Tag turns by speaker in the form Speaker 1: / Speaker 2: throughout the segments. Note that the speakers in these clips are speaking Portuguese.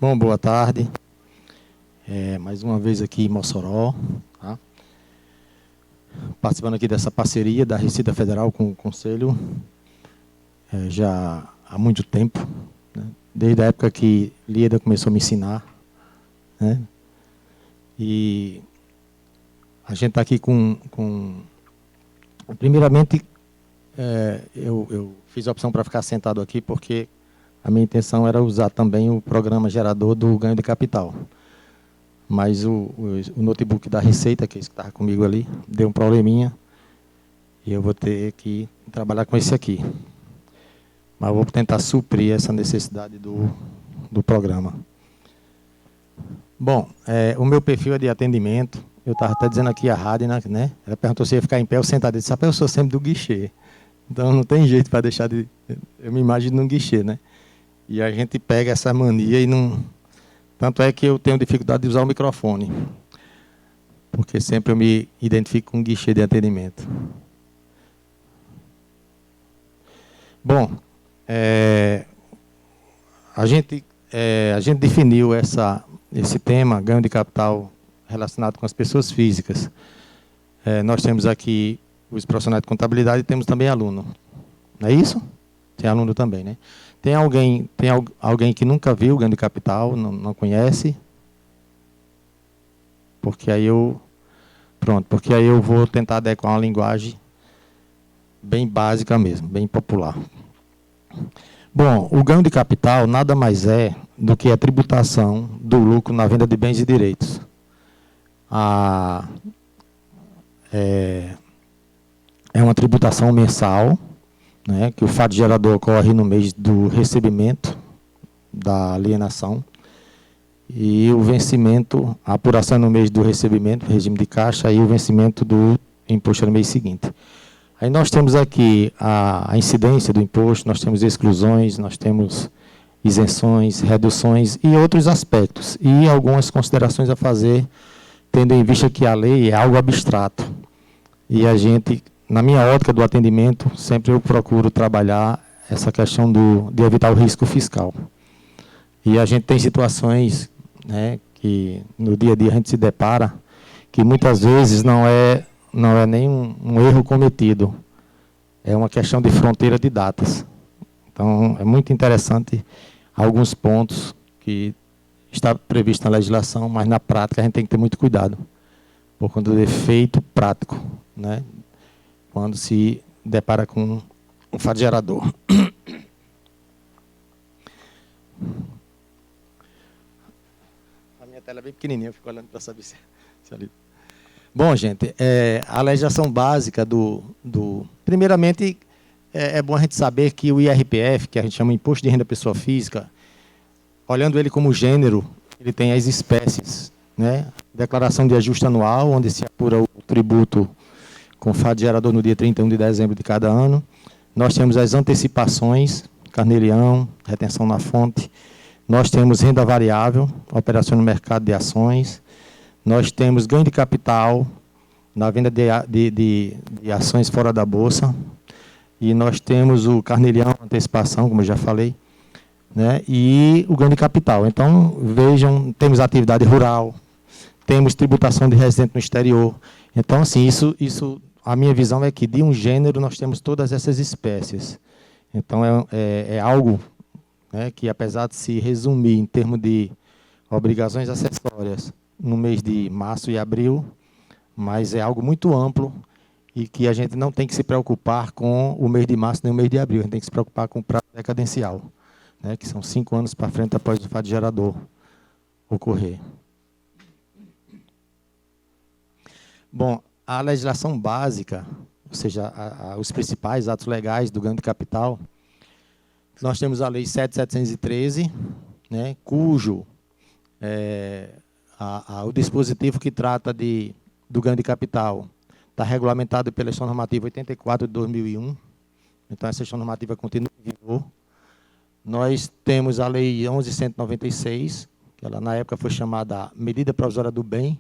Speaker 1: Bom, boa tarde. Mais uma vez aqui em Mossoró, tá? Participando aqui dessa parceria da Receita Federal com o Conselho, já há muito tempo, né? Desde a época que Lieda começou a me ensinar, né? E a gente está aqui primeiramente, eu fiz a opção para ficar sentado aqui porque a minha intenção era usar também o programa gerador do ganho de capital. Mas o notebook da Receita, que é esse que estava comigo ali, deu um probleminha e eu vou ter que trabalhar com esse aqui. Mas eu vou tentar suprir essa necessidade do programa. Bom, o meu perfil é de atendimento. Eu estava até dizendo aqui a rádio, né? Ela perguntou se ia ficar em pé ou sentado. Eu disse, eu sou sempre do guichê. Então não tem jeito para deixar de... Eu me imagino num guichê, né? E a gente pega essa mania e não... Tanto é que eu tenho dificuldade de usar o microfone, porque sempre eu me identifico com um guichê de atendimento. Bom, a gente definiu esse tema, ganho de capital relacionado com as pessoas físicas. Nós temos aqui os profissionais de contabilidade e temos também aluno. Não é isso? Tem aluno também, né? Tem alguém que nunca viu ganho de capital, não conhece? Porque aí eu vou tentar adequar uma linguagem bem básica mesmo, bem popular. Bom, o ganho de capital nada mais é do que a tributação do lucro na venda de bens e direitos. É uma tributação mensal, né, que o fato gerador ocorre no mês do recebimento da alienação e o vencimento, a apuração no mês do recebimento, regime de caixa, e o vencimento do imposto no mês seguinte. Aí nós temos aqui a incidência do imposto, nós temos exclusões, nós temos isenções, reduções e outros aspectos, e algumas considerações a fazer, tendo em vista que a lei é algo abstrato. E a gente, na minha ótica do atendimento, sempre eu procuro trabalhar essa questão de evitar o risco fiscal. E a gente tem situações, né, que no dia a dia a gente se depara, que muitas vezes não é nem um erro cometido, é uma questão de fronteira de datas. Então, é muito interessante alguns pontos que está previsto na legislação, mas na prática a gente tem que ter muito cuidado, por conta do efeito prático, né, quando se depara com um fato gerador. A minha tela é bem pequenininha, eu fico olhando para saber se ali. Bom, gente, a legislação básica primeiramente, é bom a gente saber que o IRPF, que a gente chama de Imposto de Renda Pessoa Física, olhando ele como gênero, ele tem as espécies, né? Declaração de ajuste anual, onde se apura o tributo com fato gerador no dia 31 de dezembro de cada ano. Nós temos as antecipações, carnê-leão, retenção na fonte. Nós temos renda variável, operação no mercado de ações. Nós temos ganho de capital na venda de ações fora da Bolsa. E nós temos o carnê-leão, antecipação, como eu já falei, né? E o ganho de capital. Então, vejam, temos atividade rural, temos tributação de residente no exterior. Então, assim, isso a minha visão é que, de um gênero, nós temos todas essas espécies. Então, é algo, né, que, apesar de se resumir em termos de obrigações acessórias no mês de março e abril, mas é algo muito amplo e que a gente não tem que se preocupar com o mês de março nem o mês de abril, a gente tem que se preocupar com o prazo decadencial, né, que são 5 anos para frente após o fato gerador ocorrer. Bom, a legislação básica, ou seja, os principais atos legais do ganho de capital, nós temos a Lei 7.713, né, cujo o dispositivo que trata do ganho de capital está regulamentado pela Extensão Normativa 84 de 2001, então essa Extensão Normativa continua em vigor. Nós temos a Lei 11.196, que ela na época foi chamada Medida Provisória do Bem,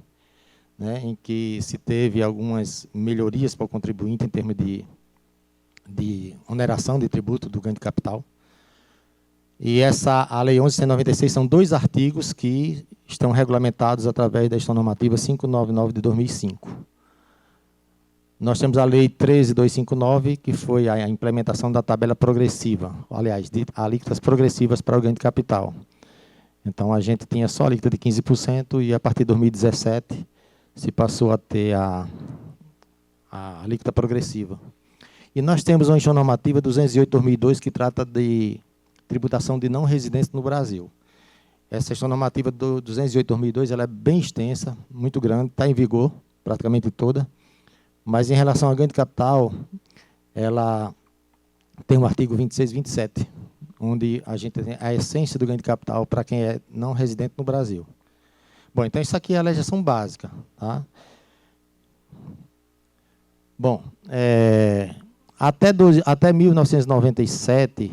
Speaker 1: né, em que se teve algumas melhorias para o contribuinte em termos de oneração de tributo do ganho de capital. E a Lei 11.196 são 2 artigos que estão regulamentados através da Edição Normativa 599 de 2005. Nós temos a Lei 13.259, que foi a implementação da tabela progressiva, aliás, de alíquotas progressivas para o ganho de capital. Então, a gente tinha só a alíquota de 15% e, a partir de 2017, se passou a ter a alíquota progressiva. E nós temos uma Edição Normativa 208/2002, que trata de tributação de não residentes no Brasil. Essa Edição Normativa do 208/2002 ela é bem extensa, muito grande, está em vigor praticamente toda, mas em relação ao ganho de capital, ela tem o artigo 26 e 27, onde a gente tem a essência do ganho de capital para quem é não residente no Brasil. Bom, então isso aqui é a legislação básica. Tá? Bom, até 1997,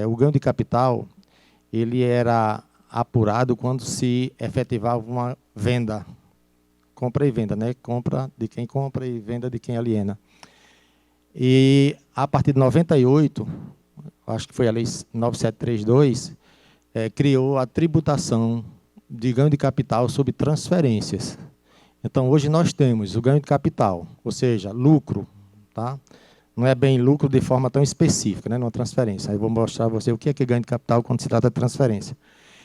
Speaker 1: o ganho de capital ele era apurado quando se efetivava uma venda, compra e venda, né? Compra de quem compra e venda de quem aliena. E a partir de 98, acho que foi a Lei 9732, criou a tributação de ganho de capital sobre transferências. Então, hoje nós temos o ganho de capital, ou seja, lucro, tá? Não é bem lucro de forma tão específica, né, numa transferência. Aí eu vou mostrar a você o que é ganho de capital quando se trata de transferência.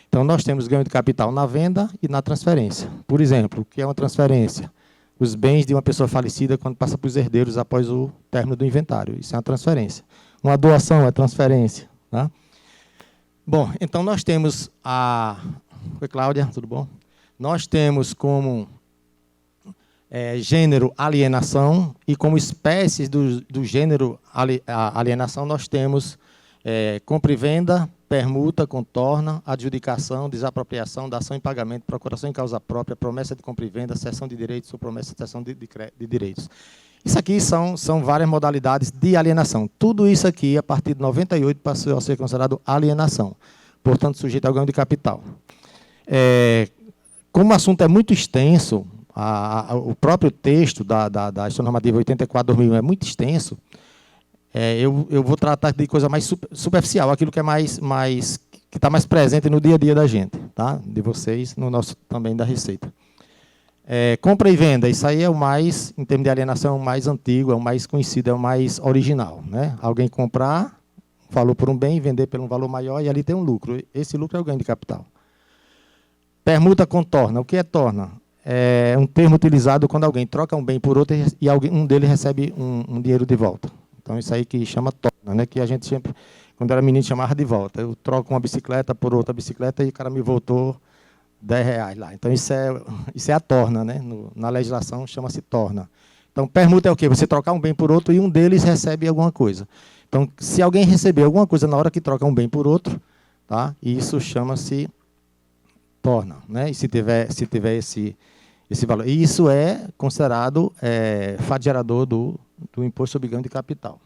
Speaker 1: Então, nós temos ganho de capital na venda e na transferência. Por exemplo, o que é uma transferência? Os bens de uma pessoa falecida quando passa para os herdeiros após o término do inventário. Isso é uma transferência. Uma doação é transferência. Tá? Bom, então nós temos a... Oi, Cláudia, tudo bom? Nós temos como gênero alienação e como espécies do gênero alienação nós temos compra e venda, permuta, contorna, adjudicação, desapropriação, dação em pagamento, procuração em causa própria, promessa de compra e venda, cessão de direitos ou promessa de cessão de direitos. Isso aqui são várias modalidades de alienação. Tudo isso aqui, a partir de 98, passou a ser considerado alienação, portanto, sujeito ao ganho de capital. Como o assunto é muito extenso, o próprio texto da Edição Normativa 84/2001 é muito extenso, eu vou tratar de coisa mais superficial, aquilo que é que está mais presente no dia a dia da gente, tá? De vocês, no nosso também da Receita. Compra e venda, isso aí é o mais, em termos de alienação, é o mais antigo, é o mais conhecido, é o mais original. Né? Alguém comprar valor por um bem e vender por um valor maior, e ali tem um lucro. Esse lucro é o ganho de capital. Permuta com torna. O que é torna? É um termo utilizado quando alguém troca um bem por outro e um deles recebe um dinheiro de volta. Então, isso aí que chama torna, né? Que a gente sempre, quando era menino, chamava de volta. Eu troco uma bicicleta por outra bicicleta e o cara me voltou R$10 lá. Então, isso é a torna, né? Na legislação, chama-se torna. Então, permuta é o quê? Você trocar um bem por outro e um deles recebe alguma coisa. Então, se alguém receber alguma coisa na hora que troca um bem por outro, tá? Isso chama-se torna, né? E se tiver esse valor. E isso é considerado fato gerador do imposto sobre ganho de capital.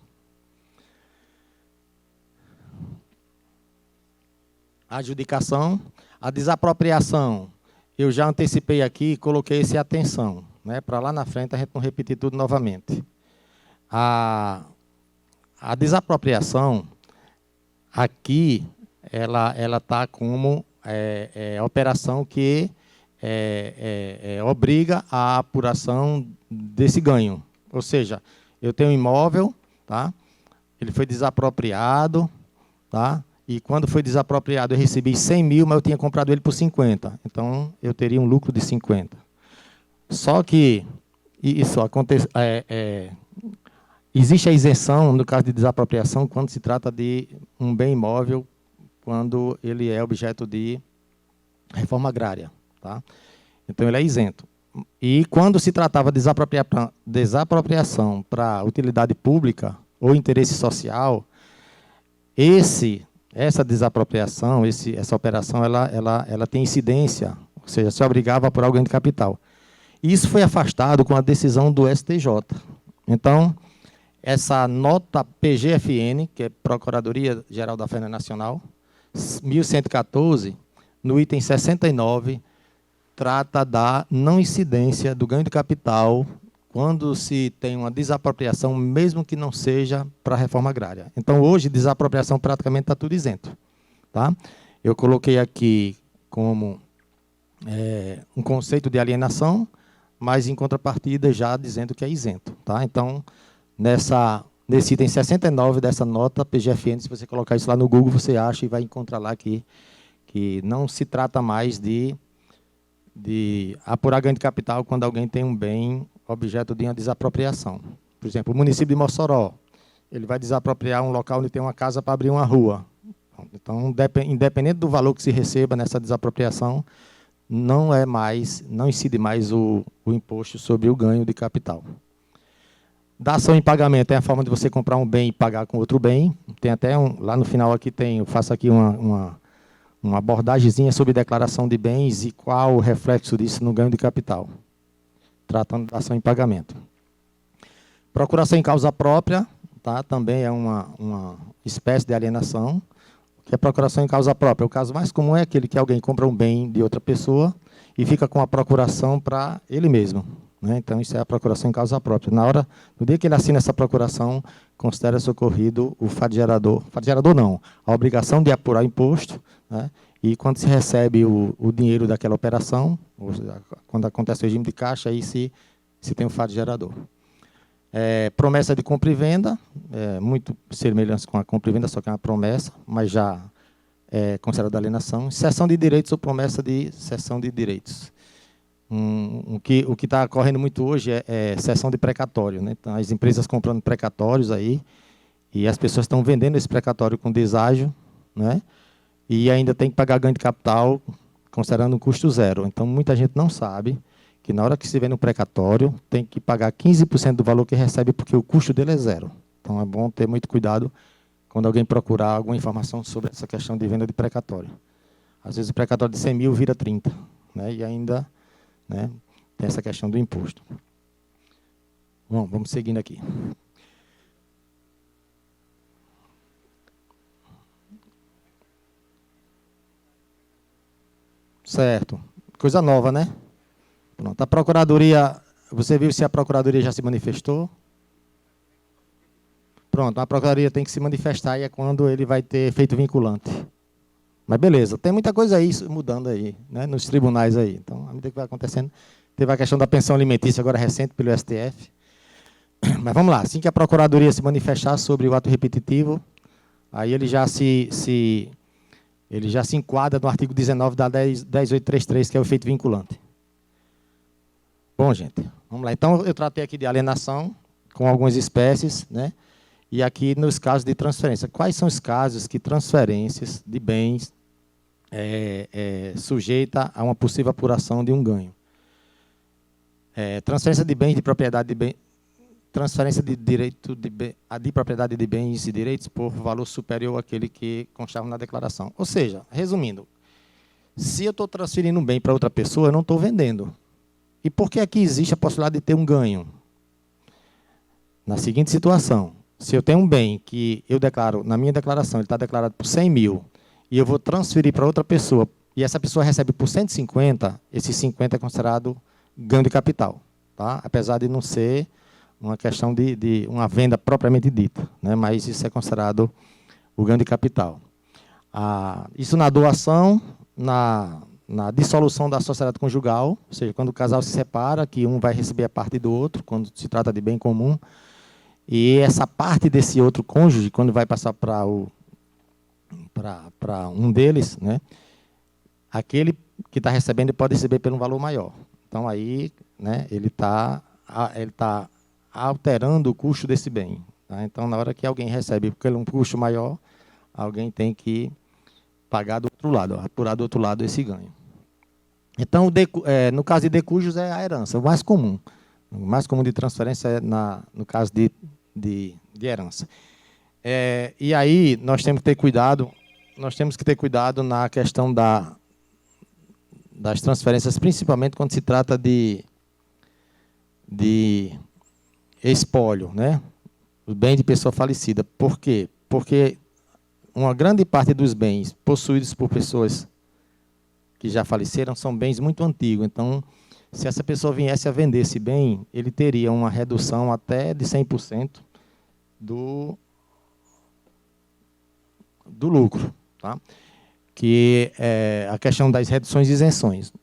Speaker 1: A adjudicação, a desapropriação, eu já antecipei aqui e coloquei esse atenção, né? Para lá na frente a gente não repetir tudo novamente. A desapropriação, aqui, ela está como a operação que obriga a apuração desse ganho. Ou seja, eu tenho um imóvel, tá? Ele foi desapropriado, tá? E quando foi desapropriado eu recebi 100 mil, mas eu tinha comprado ele por 50. Então, eu teria um lucro de 50. Só que isso acontece, existe a isenção, no caso de desapropriação, quando se trata de um bem imóvel, quando ele é objeto de reforma agrária. Tá? Então, ele é isento. E quando se tratava de desapropriação para utilidade pública ou interesse social, essa desapropriação, essa operação, ela tem incidência, ou seja, se obrigava a apurar o ganho de capital. Isso foi afastado com a decisão do STJ. Então, essa nota PGFN, que é Procuradoria Geral da Fazenda Nacional, 1114, no item 69, trata da não incidência do ganho de capital quando se tem uma desapropriação, mesmo que não seja para a reforma agrária. Então, hoje, desapropriação praticamente está tudo isento. Tá? Eu coloquei aqui como um conceito de alienação, mas em contrapartida já dizendo que é isento. Tá? Então, nesse item 69 dessa nota PGFN, se você colocar isso lá no Google, você acha e vai encontrar lá que não se trata mais de apurar ganho de capital quando alguém tem um bem objeto de uma desapropriação. Por exemplo, o município de Mossoró, ele vai desapropriar um local onde tem uma casa para abrir uma rua. Então, independente do valor que se receba nessa desapropriação, não incide mais o imposto sobre o ganho de capital. Dação em pagamento é a forma de você comprar um bem e pagar com outro bem. Tem até lá no final aqui eu faço aqui uma abordagemzinha sobre declaração de bens e qual o reflexo disso no ganho de capital, tratando da ação em pagamento. Procuração em causa própria, tá? Também é uma espécie de alienação, que é procuração em causa própria. O caso mais comum é aquele que alguém compra um bem de outra pessoa e fica com a procuração para ele mesmo. Né? Então, isso é a procuração em causa própria. No dia que ele assina essa procuração, considera-se ocorrido o fato gerador não, a obrigação de apurar imposto, né? E quando se recebe o dinheiro daquela operação, quando acontece o regime de caixa, aí se tem o fato gerador. Promessa de compra e venda, muito semelhante com a compra e venda, só que é uma promessa, mas já é considerada alienação. Cessão de direitos ou promessa de cessão de direitos. O que está ocorrendo muito hoje é cessão de precatório. Né? Então, as empresas comprando precatórios aí, e as pessoas estão vendendo esse precatório com deságio, né? E ainda tem que pagar ganho de capital, considerando um custo zero. Então, muita gente não sabe que na hora que se vende um precatório, tem que pagar 15% do valor que recebe, porque o custo dele é zero. Então, é bom ter muito cuidado quando alguém procurar alguma informação sobre essa questão de venda de precatório. Às vezes, o precatório de 100 mil vira 30, né? E ainda, né, tem essa questão do imposto. Bom, vamos seguindo aqui. Certo. Coisa nova, né? Pronto. A Procuradoria, você viu se a Procuradoria já se manifestou? Pronto, a Procuradoria tem que se manifestar e é quando ele vai ter efeito vinculante. Mas beleza, tem muita coisa aí mudando aí, né, nos tribunais aí. Então, à medida que vai acontecendo, teve a questão da pensão alimentícia agora recente pelo STF. Mas vamos lá, assim que a Procuradoria se manifestar sobre o ato repetitivo, aí ele já se enquadra no artigo 19 da 10833, que é o efeito vinculante. Bom, gente, vamos lá. Então, eu tratei aqui de alienação com algumas espécies, né? E aqui nos casos de transferência. Quais são os casos que transferências de bens sujeita a uma possível apuração de um ganho? Transferência de bens de propriedade de bens, transferência de direito de propriedade de bens e direitos por valor superior àquele que constava na declaração. Ou seja, resumindo, se eu estou transferindo um bem para outra pessoa, eu não estou vendendo. E por que aqui existe a possibilidade de ter um ganho? Na seguinte situação, se eu tenho um bem que eu declaro, na minha declaração, ele está declarado por 100 mil, e eu vou transferir para outra pessoa, e essa pessoa recebe por 150, esse 50 é considerado ganho de capital. Tá? Apesar de não ser uma questão de uma venda propriamente dita, né? Mas isso é considerado o ganho de capital. Isso na doação, na dissolução da sociedade conjugal, ou seja, quando o casal se separa, que um vai receber a parte do outro, quando se trata de bem comum, e essa parte desse outro cônjuge, quando vai passar para um deles, né, aquele que está recebendo pode receber por um valor maior. Então, aí, né, ele está alterando o custo desse bem. Tá? Então, na hora que alguém recebe por um custo maior, alguém tem que pagar do outro lado, apurar do outro lado esse ganho. Então, no caso de decujos, é a herança, o mais comum. O mais comum de transferência é no caso de herança. E aí, nós temos que ter cuidado na questão das transferências, principalmente quando se trata de espólio, né? O bem de pessoa falecida. Por quê? Porque uma grande parte dos bens possuídos por pessoas que já faleceram são bens muito antigos. Então, se essa pessoa viesse a vender esse bem, ele teria uma redução até de 100% do lucro. Tá? que é a questão das reduções e isenções.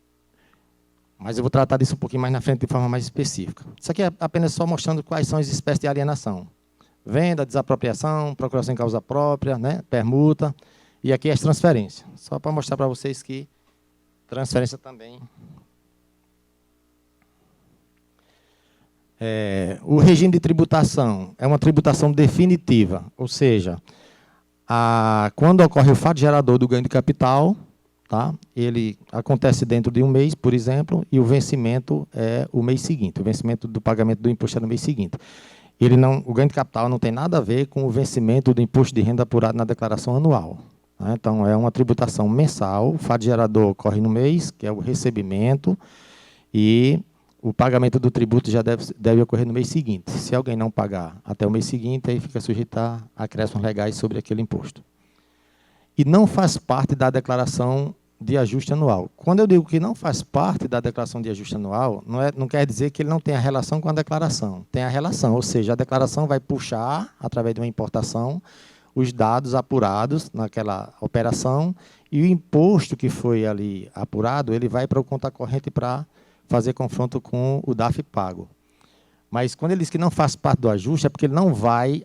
Speaker 1: Mas eu vou tratar disso um pouquinho mais na frente, de forma mais específica. Isso aqui é apenas só mostrando quais são as espécies de alienação. Venda, desapropriação, procuração em causa própria, né, permuta, e aqui as transferências. Só para mostrar para vocês que transferência também... o regime de tributação é uma tributação definitiva, ou seja, quando ocorre o fato gerador do ganho de capital, tá, ele acontece dentro de um mês, por exemplo, e o vencimento é o mês seguinte, o vencimento do pagamento do imposto é no mês seguinte. O ganho de capital não tem nada a ver com o vencimento do imposto de renda apurado na declaração anual. Tá? Então, é uma tributação mensal, o fato gerador ocorre no mês, que é o recebimento, e o pagamento do tributo já deve ocorrer no mês seguinte. Se alguém não pagar até o mês seguinte, aí fica sujeito a acréscimos legais sobre aquele imposto. E não faz parte da declaração de ajuste anual. Quando eu digo que não faz parte da declaração de ajuste anual, não quer dizer que ele não tenha relação com a declaração. Tem a relação, ou seja, a declaração vai puxar, através de uma importação, os dados apurados naquela operação, e o imposto que foi ali apurado, ele vai para o conta corrente para fazer confronto com o DAF pago. Mas quando ele diz que não faz parte do ajuste, é porque ele não vai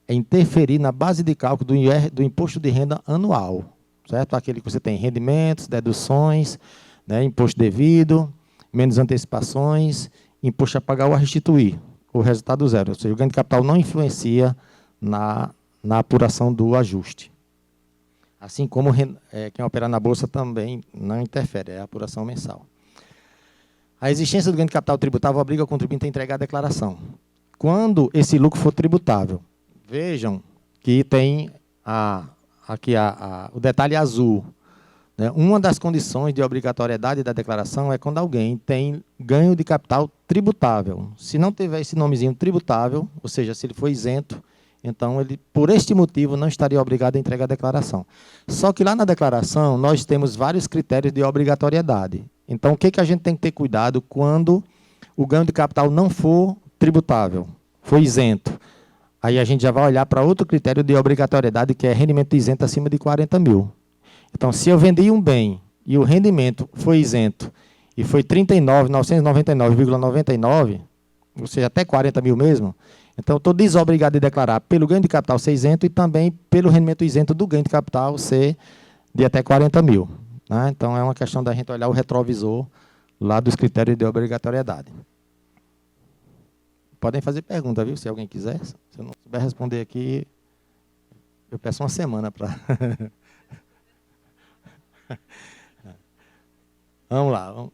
Speaker 1: interferir na base de cálculo do imposto de renda anual, certo? Aquele que você tem rendimentos, deduções, né, imposto devido, menos antecipações, imposto a pagar ou a restituir, o resultado zero. Ou seja, o ganho de capital não influencia na apuração do ajuste. Assim como quem operar na Bolsa também não interfere, é a apuração mensal. A existência do ganho de capital tributável obriga o contribuinte a entregar a declaração. Quando esse lucro for tributável, vejam que tem aqui o detalhe azul. Né? Uma das condições de obrigatoriedade da declaração é quando alguém tem ganho de capital tributável. Se não tiver esse nomezinho tributável, ou seja, se ele for isento, então ele, por este motivo, não estaria obrigado a entregar a declaração. Só que lá na declaração, nós temos vários critérios de obrigatoriedade. Então, o que a gente tem que ter cuidado quando o ganho de capital não for tributável, for isento? Aí a gente já vai olhar para outro critério de obrigatoriedade, que é rendimento isento acima de 40 mil. Então, se eu vendi um bem e o rendimento foi isento e foi 39.999,99, ou seja, até 40 mil mesmo, então eu estou desobrigado de declarar pelo ganho de capital ser isento e também pelo rendimento isento do ganho de capital ser de até 40 mil. Né? Então, é uma questão da gente olhar o retrovisor lá dos critérios de obrigatoriedade. Podem fazer pergunta, viu? Se alguém quiser. Se eu não souber responder aqui, eu peço uma semana para... Vamos lá.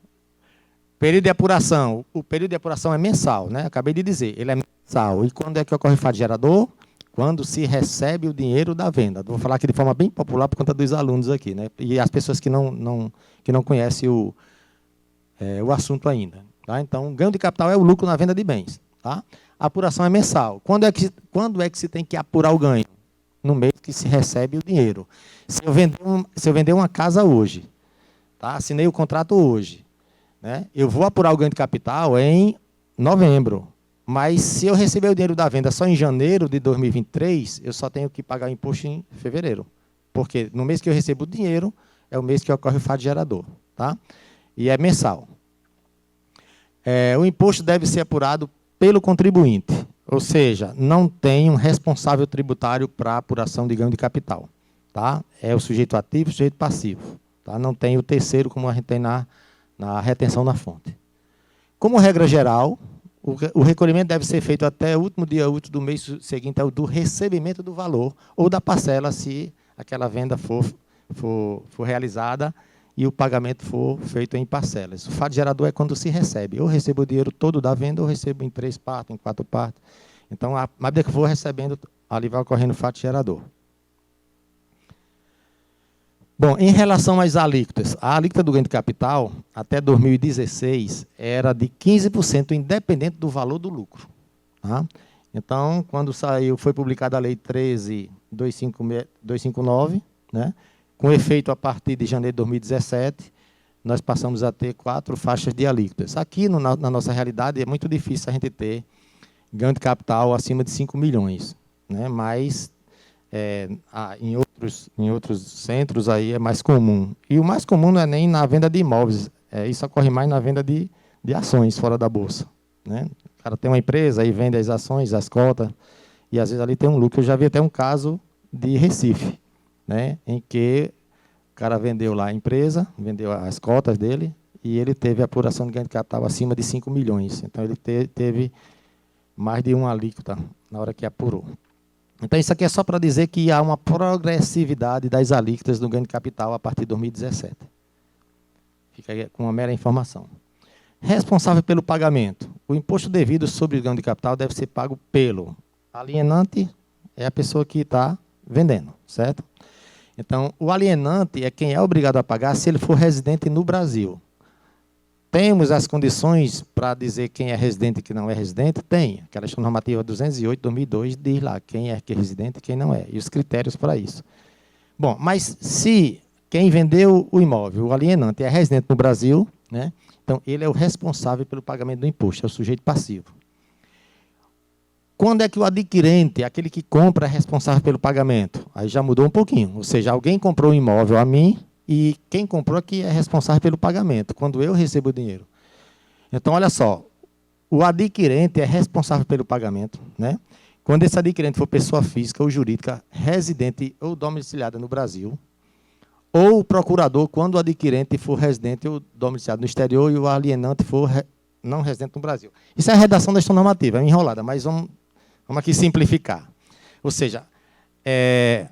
Speaker 1: Período de apuração. O período de apuração é mensal, né? Acabei de dizer, ele é mensal. E quando é que ocorre o fato gerador? Quando se recebe o dinheiro da venda. Vou falar aqui de forma bem popular por conta dos alunos aqui, né? E as pessoas que não conhecem o assunto ainda. Tá? Então, ganho de capital é o lucro na venda de bens. Tá? A apuração é mensal. Quando é que se tem que apurar o ganho? No mês que se recebe o dinheiro. Se eu vender uma casa hoje, tá? Assinei o contrato hoje, né? Eu vou apurar o ganho de capital em novembro. Mas se eu receber o dinheiro da venda só em janeiro de 2023, eu só tenho que pagar o imposto em fevereiro. Porque no mês que eu recebo o dinheiro, é o mês que ocorre o fato gerador. Tá? E é mensal. O imposto deve ser apurado pelo contribuinte. Ou seja, não tem um responsável tributário para a apuração de ganho de capital. Tá? É o sujeito ativo e o sujeito passivo. Tá? Não tem o terceiro, como a gente tem na retenção na fonte. Como regra geral, o recolhimento deve ser feito até o último dia útil do mês seguinte ao do recebimento do valor ou da parcela, se aquela venda for realizada e o pagamento for feito em parcelas. O fato gerador é quando se recebe. Ou recebo o dinheiro todo da venda, ou recebo em 3 partes, em 4 partes. Então, à medida que eu for recebendo, ali vai ocorrendo o fato gerador. Bom, em relação às alíquotas, a alíquota do ganho de capital, até 2016, era de 15%, independente do valor do lucro. Tá? Então, quando foi publicada a Lei 13.259, né, com efeito a partir de janeiro de 2017, nós passamos a ter 4 faixas de alíquotas. Aqui, na nossa realidade, é muito difícil a gente ter ganho de capital acima de 5 milhões. Né, mas, em em outros centros aí é mais comum. E o mais comum não é nem na venda de imóveis, isso ocorre mais na venda de ações fora da bolsa, né? O cara tem uma empresa e vende as ações, as cotas, e às vezes ali tem um lucro. Eu já vi até um caso de Recife, né, em que o cara vendeu lá a empresa, vendeu as cotas dele, e ele teve a apuração de ganho de capital acima de 5 milhões. Então, ele teve mais de uma alíquota na hora que apurou. Então, isso aqui é só para dizer que há uma progressividade das alíquotas do ganho de capital a partir de 2017. Fica aí com uma mera informação. Responsável pelo pagamento. O imposto devido sobre o ganho de capital deve ser pago pelo alienante, é a pessoa que está vendendo, certo? Então, o alienante é quem é obrigado a pagar se ele for residente no Brasil. Temos as condições para dizer quem é residente e quem não é residente? Tem. Aquela normativa 208/2002 diz lá quem é residente e quem não é, e os critérios para isso. Bom, mas se quem vendeu o imóvel, o alienante, é residente no Brasil, né, então ele é o responsável pelo pagamento do imposto, é o sujeito passivo. Quando é que o adquirente, aquele que compra, é responsável pelo pagamento? Aí já mudou um pouquinho. Ou seja, alguém comprou um imóvel a mim e quem comprou aqui é responsável pelo pagamento, quando eu recebo o dinheiro. Então, olha só, o adquirente é responsável pelo pagamento, né? Quando esse adquirente for pessoa física ou jurídica, residente ou domiciliada no Brasil, ou o procurador, quando o adquirente for residente ou domiciliado no exterior e o alienante for não residente no Brasil. Isso é a redação da normativa, é enrolada, mas vamos aqui simplificar. Ou seja,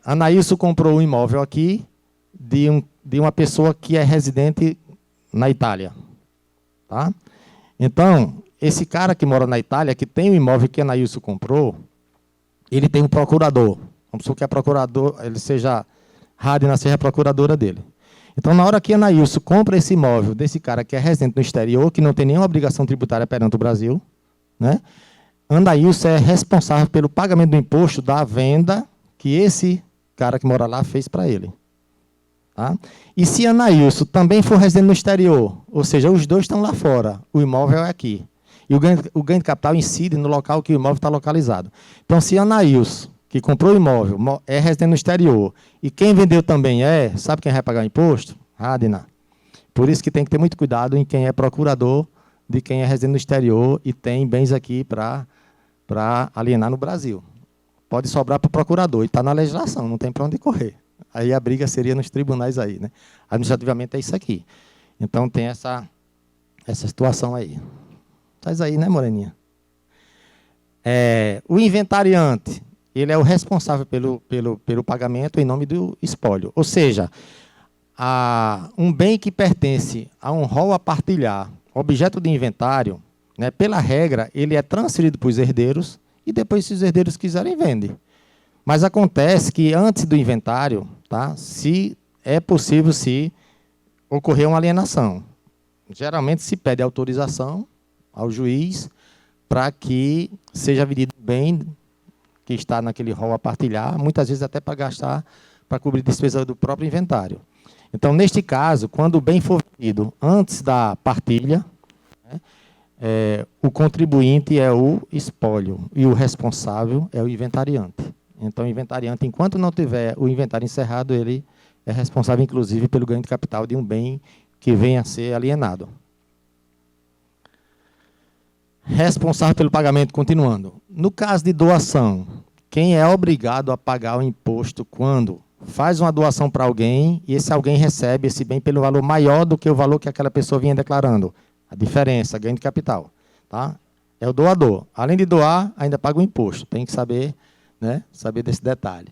Speaker 1: Anaílson comprou um imóvel aqui de uma pessoa que é residente na Itália. Tá? Então, esse cara que mora na Itália, que tem o imóvel que Anaílson comprou, ele tem um procurador. Vamos supor que a procurador, ele seja Radina, seja a procuradora dele. Então, na hora que Anaílson compra esse imóvel desse cara que é residente no exterior, que não tem nenhuma obrigação tributária perante o Brasil, né? Anaílson é responsável pelo pagamento do imposto da venda que esse cara que mora lá fez para ele. Tá? E se Anaílson também for residente no exterior, ou seja, os dois estão lá fora, o imóvel é aqui. E o ganho de capital incide no local que o imóvel está localizado. Então, se Anaílson, que comprou o imóvel, é residente no exterior, e quem vendeu também sabe quem vai pagar o imposto? Radina. Por isso que tem que ter muito cuidado em quem é procurador de quem é residente no exterior e tem bens aqui para alienar no Brasil. Pode sobrar para o procurador, e está na legislação, não tem para onde correr. Aí a briga seria nos tribunais aí, né? Administrativamente é isso aqui. Então tem essa situação aí. Faz aí, né, Moreninha? O inventariante, ele é o responsável pelo pagamento em nome do espólio. Ou seja, um bem que pertence a um rol a partilhar, objeto de inventário, né, pela regra, ele é transferido para os herdeiros e depois, se os herdeiros quiserem, vendem. Mas acontece que antes do inventário, tá, se é possível se ocorrer uma alienação. Geralmente se pede autorização ao juiz para que seja vendido o bem que está naquele rol a partilhar, muitas vezes até para gastar, para cobrir despesa do próprio inventário. Então, neste caso, quando o bem for vendido antes da partilha, né, o contribuinte é o espólio e o responsável é o inventariante. Então, o inventariante, enquanto não tiver o inventário encerrado, ele é responsável, inclusive, pelo ganho de capital de um bem que venha a ser alienado. Responsável pelo pagamento, continuando. No caso de doação, quem é obrigado a pagar o imposto quando faz uma doação para alguém e esse alguém recebe esse bem pelo valor maior do que o valor que aquela pessoa vinha declarando? A diferença, ganho de capital. Tá? É o doador. Além de doar, ainda paga o imposto. Tem que saber, né, saber desse detalhe.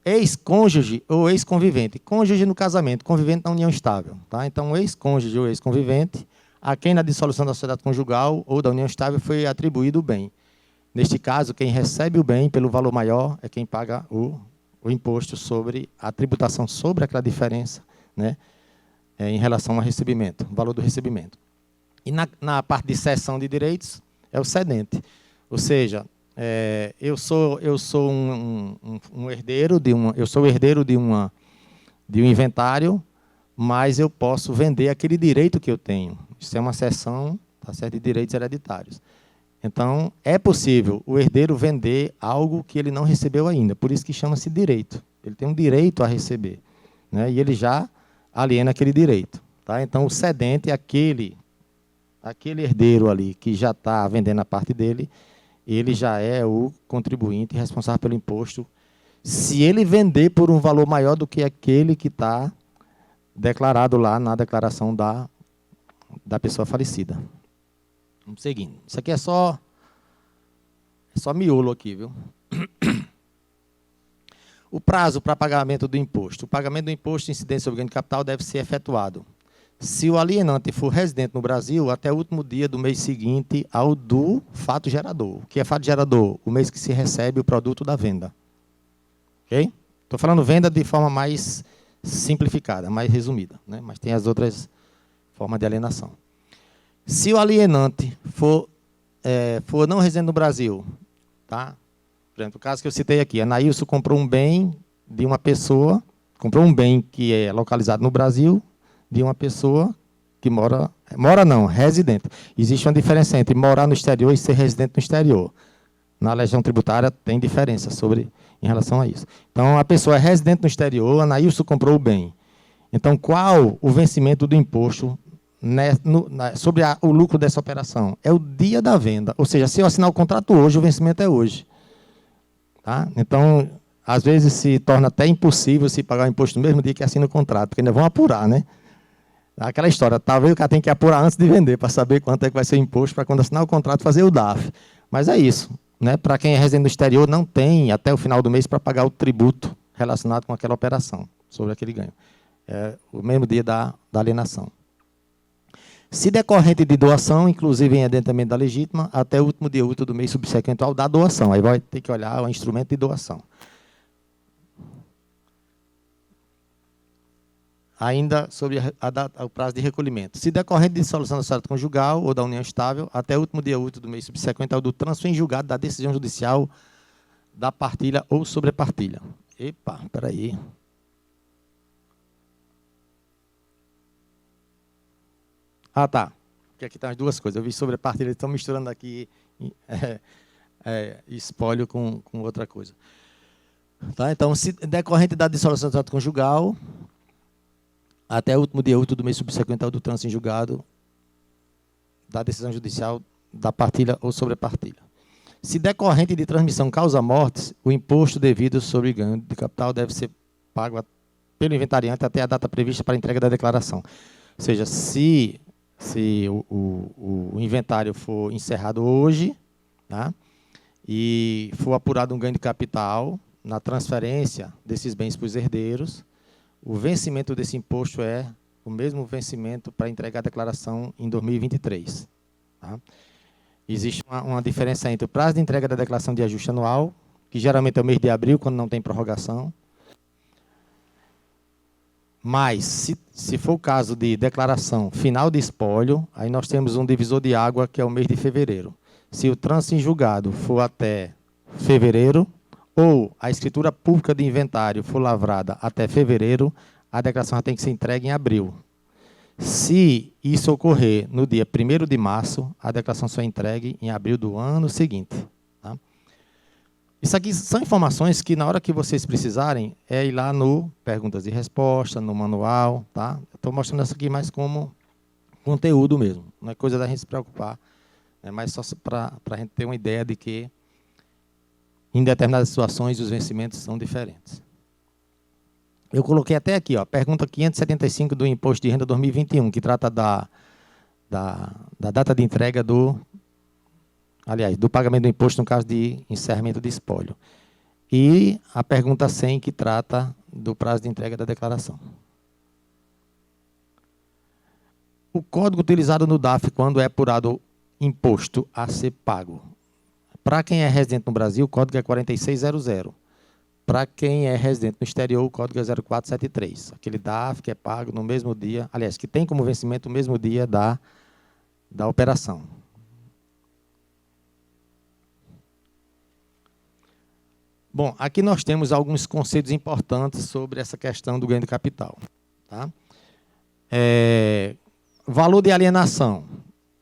Speaker 1: Ex-cônjuge ou ex-convivente. Cônjuge no casamento, convivente na união estável. Tá? Então, ex-cônjuge ou ex-convivente, a quem na dissolução da sociedade conjugal ou da união estável foi atribuído o bem. Neste caso, quem recebe o bem pelo valor maior é quem paga o imposto sobre a tributação sobre aquela diferença, né, em relação ao recebimento, o valor do recebimento. E na parte de cessão de direitos, é o cedente. Ou seja, eu sou um herdeiro de um inventário, mas eu posso vender aquele direito que eu tenho. Isso é uma cessão, tá certo, de direitos hereditários. Então, é possível o herdeiro vender algo que ele não recebeu ainda. Por isso que chama-se direito. Ele tem um direito a receber, né? E ele já aliena aquele direito. Tá? Então, o cedente é aquele herdeiro ali que já está vendendo a parte dele, ele já é o contribuinte responsável pelo imposto, se ele vender por um valor maior do que aquele que está declarado lá na declaração da pessoa falecida. Vamos seguindo. Isso aqui é só miolo aqui, viu? O prazo para pagamento do imposto. O pagamento do imposto de incidência sobre ganho de capital deve ser efetuado se o alienante for residente no Brasil até o último dia do mês seguinte ao do fato gerador. O que é fato gerador? O mês que se recebe o produto da venda. Ok? Estou falando venda de forma mais simplificada, mais resumida, né? Mas tem as outras formas de alienação. Se o alienante for não residente no Brasil, tá? Por exemplo, o caso que eu citei aqui, a Anaílson comprou um bem de uma pessoa, comprou um bem que é localizado no Brasil, de uma pessoa que residente. Existe uma diferença entre morar no exterior e ser residente no exterior. Na legislação tributária tem diferença em relação a isso. Então, a pessoa é residente no exterior, a Anaílson comprou o bem. Então, qual o vencimento do imposto sobre o lucro dessa operação? É o dia da venda. Ou seja, se eu assinar o contrato hoje, o vencimento é hoje. Tá? Então, às vezes se torna até impossível se pagar o imposto no mesmo dia que assina o contrato, porque ainda vão apurar, né? Aquela história, talvez o cara tenha que apurar antes de vender, para saber quanto é que vai ser o imposto, para quando assinar o contrato fazer o DAF. Mas é isso. Né? Para quem é residente no exterior, não tem até o final do mês para pagar o tributo relacionado com aquela operação, sobre aquele ganho. É o mesmo dia da alienação. Se decorrente de doação, inclusive em adiantamento da legítima, até o último dia útil do mês subsequente ao da doação. Aí vai ter que olhar o instrumento de doação. Ainda sobre o prazo de recolhimento. Se decorrente de dissolução da sociedade conjugal ou da união estável, até o último dia útil do mês subsequente ao do trânsito em julgado da decisão judicial da partilha ou sobrepartilha. Epa, peraí. Ah, tá. Porque aqui tem as duas coisas. Eu vi sobrepartilha, eles estão misturando aqui espólio com outra coisa. Tá? Então, se decorrente da dissolução da sociedade conjugal, até o último dia útil do mês subsequente ao do trânsito em julgado da decisão judicial da partilha ou sobrepartilha. Se decorrente de transmissão causa-mortes, o imposto devido sobre ganho de capital deve ser pago pelo inventariante até a data prevista para a entrega da declaração. Ou seja, se o inventário for encerrado hoje, tá, e for apurado um ganho de capital na transferência desses bens para os herdeiros, o vencimento desse imposto é o mesmo vencimento para entregar a declaração em 2023. Tá? Existe uma diferença entre o prazo de entrega da declaração de ajuste anual, que geralmente é o mês de abril, quando não tem prorrogação. Mas, se for o caso de declaração final de espólio, aí nós temos um divisor de água, que é o mês de fevereiro. Se o trânsito em julgado for até fevereiro, ou a escritura pública de inventário for lavrada até fevereiro, a declaração já tem que ser entregue em abril. Se isso ocorrer no dia 1º de março, a declaração só é entregue em abril do ano seguinte. Tá? Isso aqui são informações que, na hora que vocês precisarem, é ir lá no Perguntas e Respostas, no manual. Tá? Estou mostrando isso aqui mais como conteúdo mesmo. Não é coisa da gente se preocupar, é mais só para a gente ter uma ideia de que em determinadas situações, os vencimentos são diferentes. Eu coloquei até aqui, ó, pergunta 575 do Imposto de Renda 2021, que trata da data de entrega do pagamento do imposto no caso de encerramento de espólio. E a pergunta 100, que trata do prazo de entrega da declaração. O código utilizado no DAF quando é apurado imposto a ser pago. Para quem é residente no Brasil, o código é 4600. Para quem é residente no exterior, o código é 0473. Aquele DAF que é pago no mesmo dia, aliás, que tem como vencimento o mesmo dia da operação. Bom, aqui nós temos alguns conceitos importantes sobre essa questão do ganho de capital. Tá? Valor de alienação.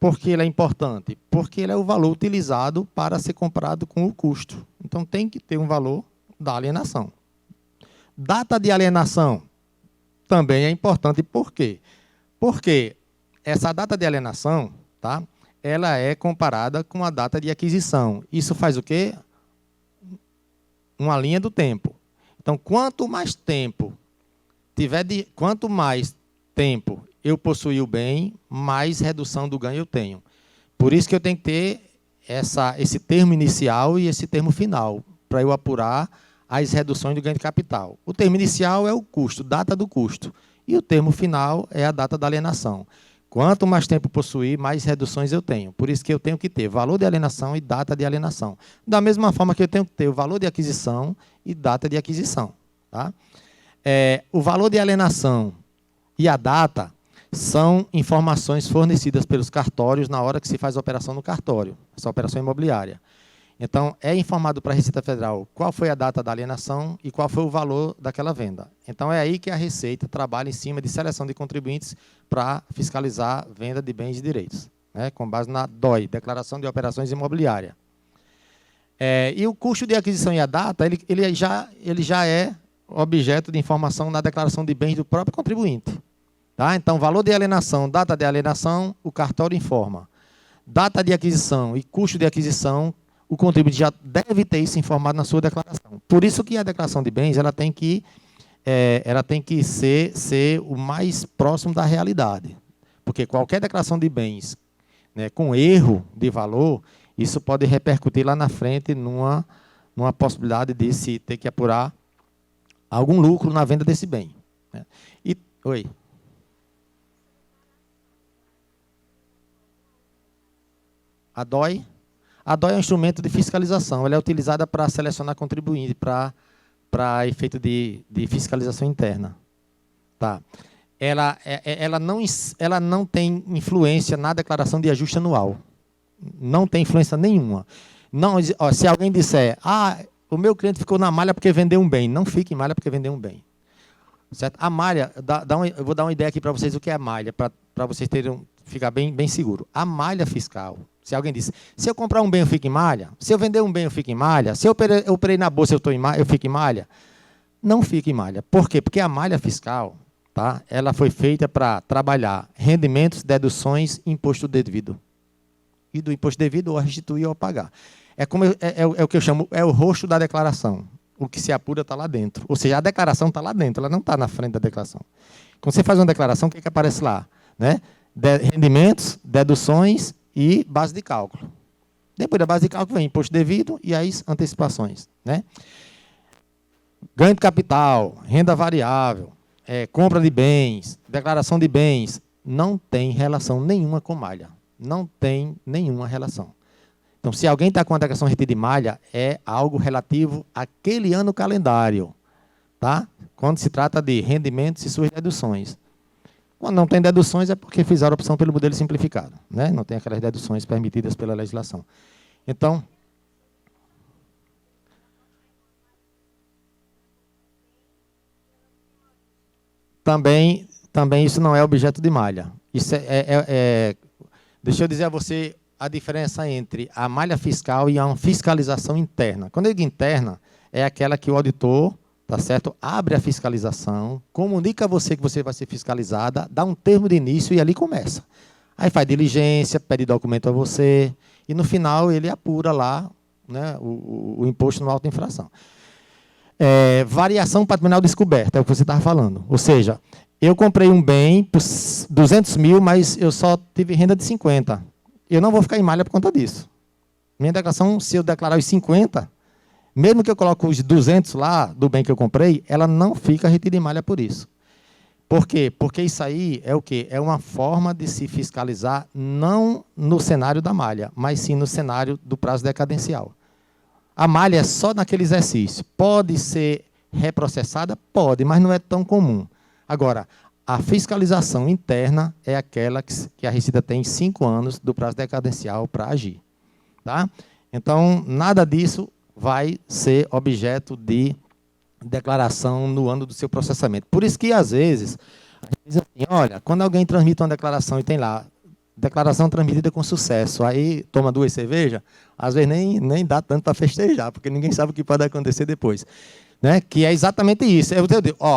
Speaker 1: Por que ele é importante? Porque ele é o valor utilizado para ser comparado com o custo. Então, tem que ter um valor da alienação. Data de alienação também é importante. Por quê? Porque essa data de alienação, tá, ela é comparada com a data de aquisição. Isso faz o quê? Uma linha do tempo. Então, quanto mais tempo eu possuir o bem, mais redução do ganho eu tenho. Por isso que eu tenho que ter esse termo inicial e esse termo final, para eu apurar as reduções do ganho de capital. O termo inicial é o custo, data do custo. E o termo final é a data da alienação. Quanto mais tempo possuir, mais reduções eu tenho. Por isso que eu tenho que ter valor de alienação e data de alienação. Da mesma forma que eu tenho que ter o valor de aquisição e data de aquisição. Tá? O valor de alienação e a data são informações fornecidas pelos cartórios na hora que se faz a operação no cartório, essa operação imobiliária. Então, é informado para a Receita Federal qual foi a data da alienação e qual foi o valor daquela venda. Então, é aí que a Receita trabalha em cima de seleção de contribuintes para fiscalizar venda de bens e direitos, né, com base na DOI, Declaração de Operações Imobiliárias. E o custo de aquisição e a data, ele já é objeto de informação na declaração de bens do próprio contribuinte. Tá? Então, valor de alienação, data de alienação, o cartório informa. Data de aquisição e custo de aquisição, o contribuinte já deve ter isso informado na sua declaração. Por isso que a declaração de bens ela tem que ser o mais próximo da realidade. Porque qualquer declaração de bens, né, com erro de valor, isso pode repercutir lá na frente numa possibilidade de se ter que apurar algum lucro na venda desse bem. Né? Oi. A DOI é um instrumento de fiscalização. Ela é utilizada para selecionar contribuinte, para efeito de fiscalização interna. Tá. Ela não tem influência na declaração de ajuste anual. Não tem influência nenhuma. Não, se alguém disser, o meu cliente ficou na malha porque vendeu um bem. Não fique em malha porque vendeu um bem. Certo? A malha, eu vou dar uma ideia aqui para vocês o que é a malha, para vocês ficar bem seguro. A malha fiscal, se alguém disse, se eu comprar um bem eu fico em malha, se eu vender um bem eu fico em malha, se eu operei na bolsa eu fico em malha, não fique em malha. Por quê? Porque a malha fiscal, tá, ela foi feita para trabalhar rendimentos, deduções e imposto devido. E do imposto devido ou a restituir ou a pagar. É o que eu chamo, é o rosto da declaração. O que se apura está lá dentro. Ou seja, a declaração está lá dentro, ela não está na frente da declaração. Quando você faz uma declaração, o que aparece lá? Né? Rendimentos, deduções e base de cálculo. Depois da base de cálculo vem imposto devido e as antecipações. Né? Ganho de capital, renda variável, compra de bens, declaração de bens, não tem relação nenhuma com malha. Não tem nenhuma relação. Então, se alguém está com a declaração retida de malha, é algo relativo àquele ano calendário. Tá? Quando se trata de rendimentos e suas deduções. Quando não tem deduções, é porque fizeram a opção pelo modelo simplificado. Né? Não tem aquelas deduções permitidas pela legislação. Então, também isso não é objeto de malha. Isso deixa eu dizer a você a diferença entre a malha fiscal e a fiscalização interna. Quando eu digo interna, é aquela que o auditor, tá certo, abre a fiscalização, comunica a você que você vai ser fiscalizada, dá um termo de início e ali começa. Aí faz diligência, pede documento a você e no final ele apura lá, né, o imposto no auto infração. Variação patrimonial descoberta, é o que você estava falando. Ou seja, eu comprei um bem por 200 mil, mas eu só tive renda de 50. Eu não vou ficar em malha por conta disso. Minha declaração, se eu declarar os 50, mesmo que eu coloque os 200 lá do bem que eu comprei, ela não fica retida em malha por isso. Por quê? Porque isso aí é o quê? É uma forma de se fiscalizar não no cenário da malha, mas sim no cenário do prazo decadencial. A malha é só naquele exercício. Pode ser reprocessada? Pode, mas não é tão comum. Agora, a fiscalização interna é aquela que a Receita tem 5 anos do prazo decadencial para agir. Tá? Então, nada disso vai ser objeto de declaração no ano do seu processamento. Por isso que, às vezes, a gente diz assim, olha, quando alguém transmite uma declaração e tem lá declaração transmitida com sucesso. Aí toma 2 cervejas, às vezes nem dá tanto para festejar, porque ninguém sabe o que pode acontecer depois. Né? Que é exatamente isso.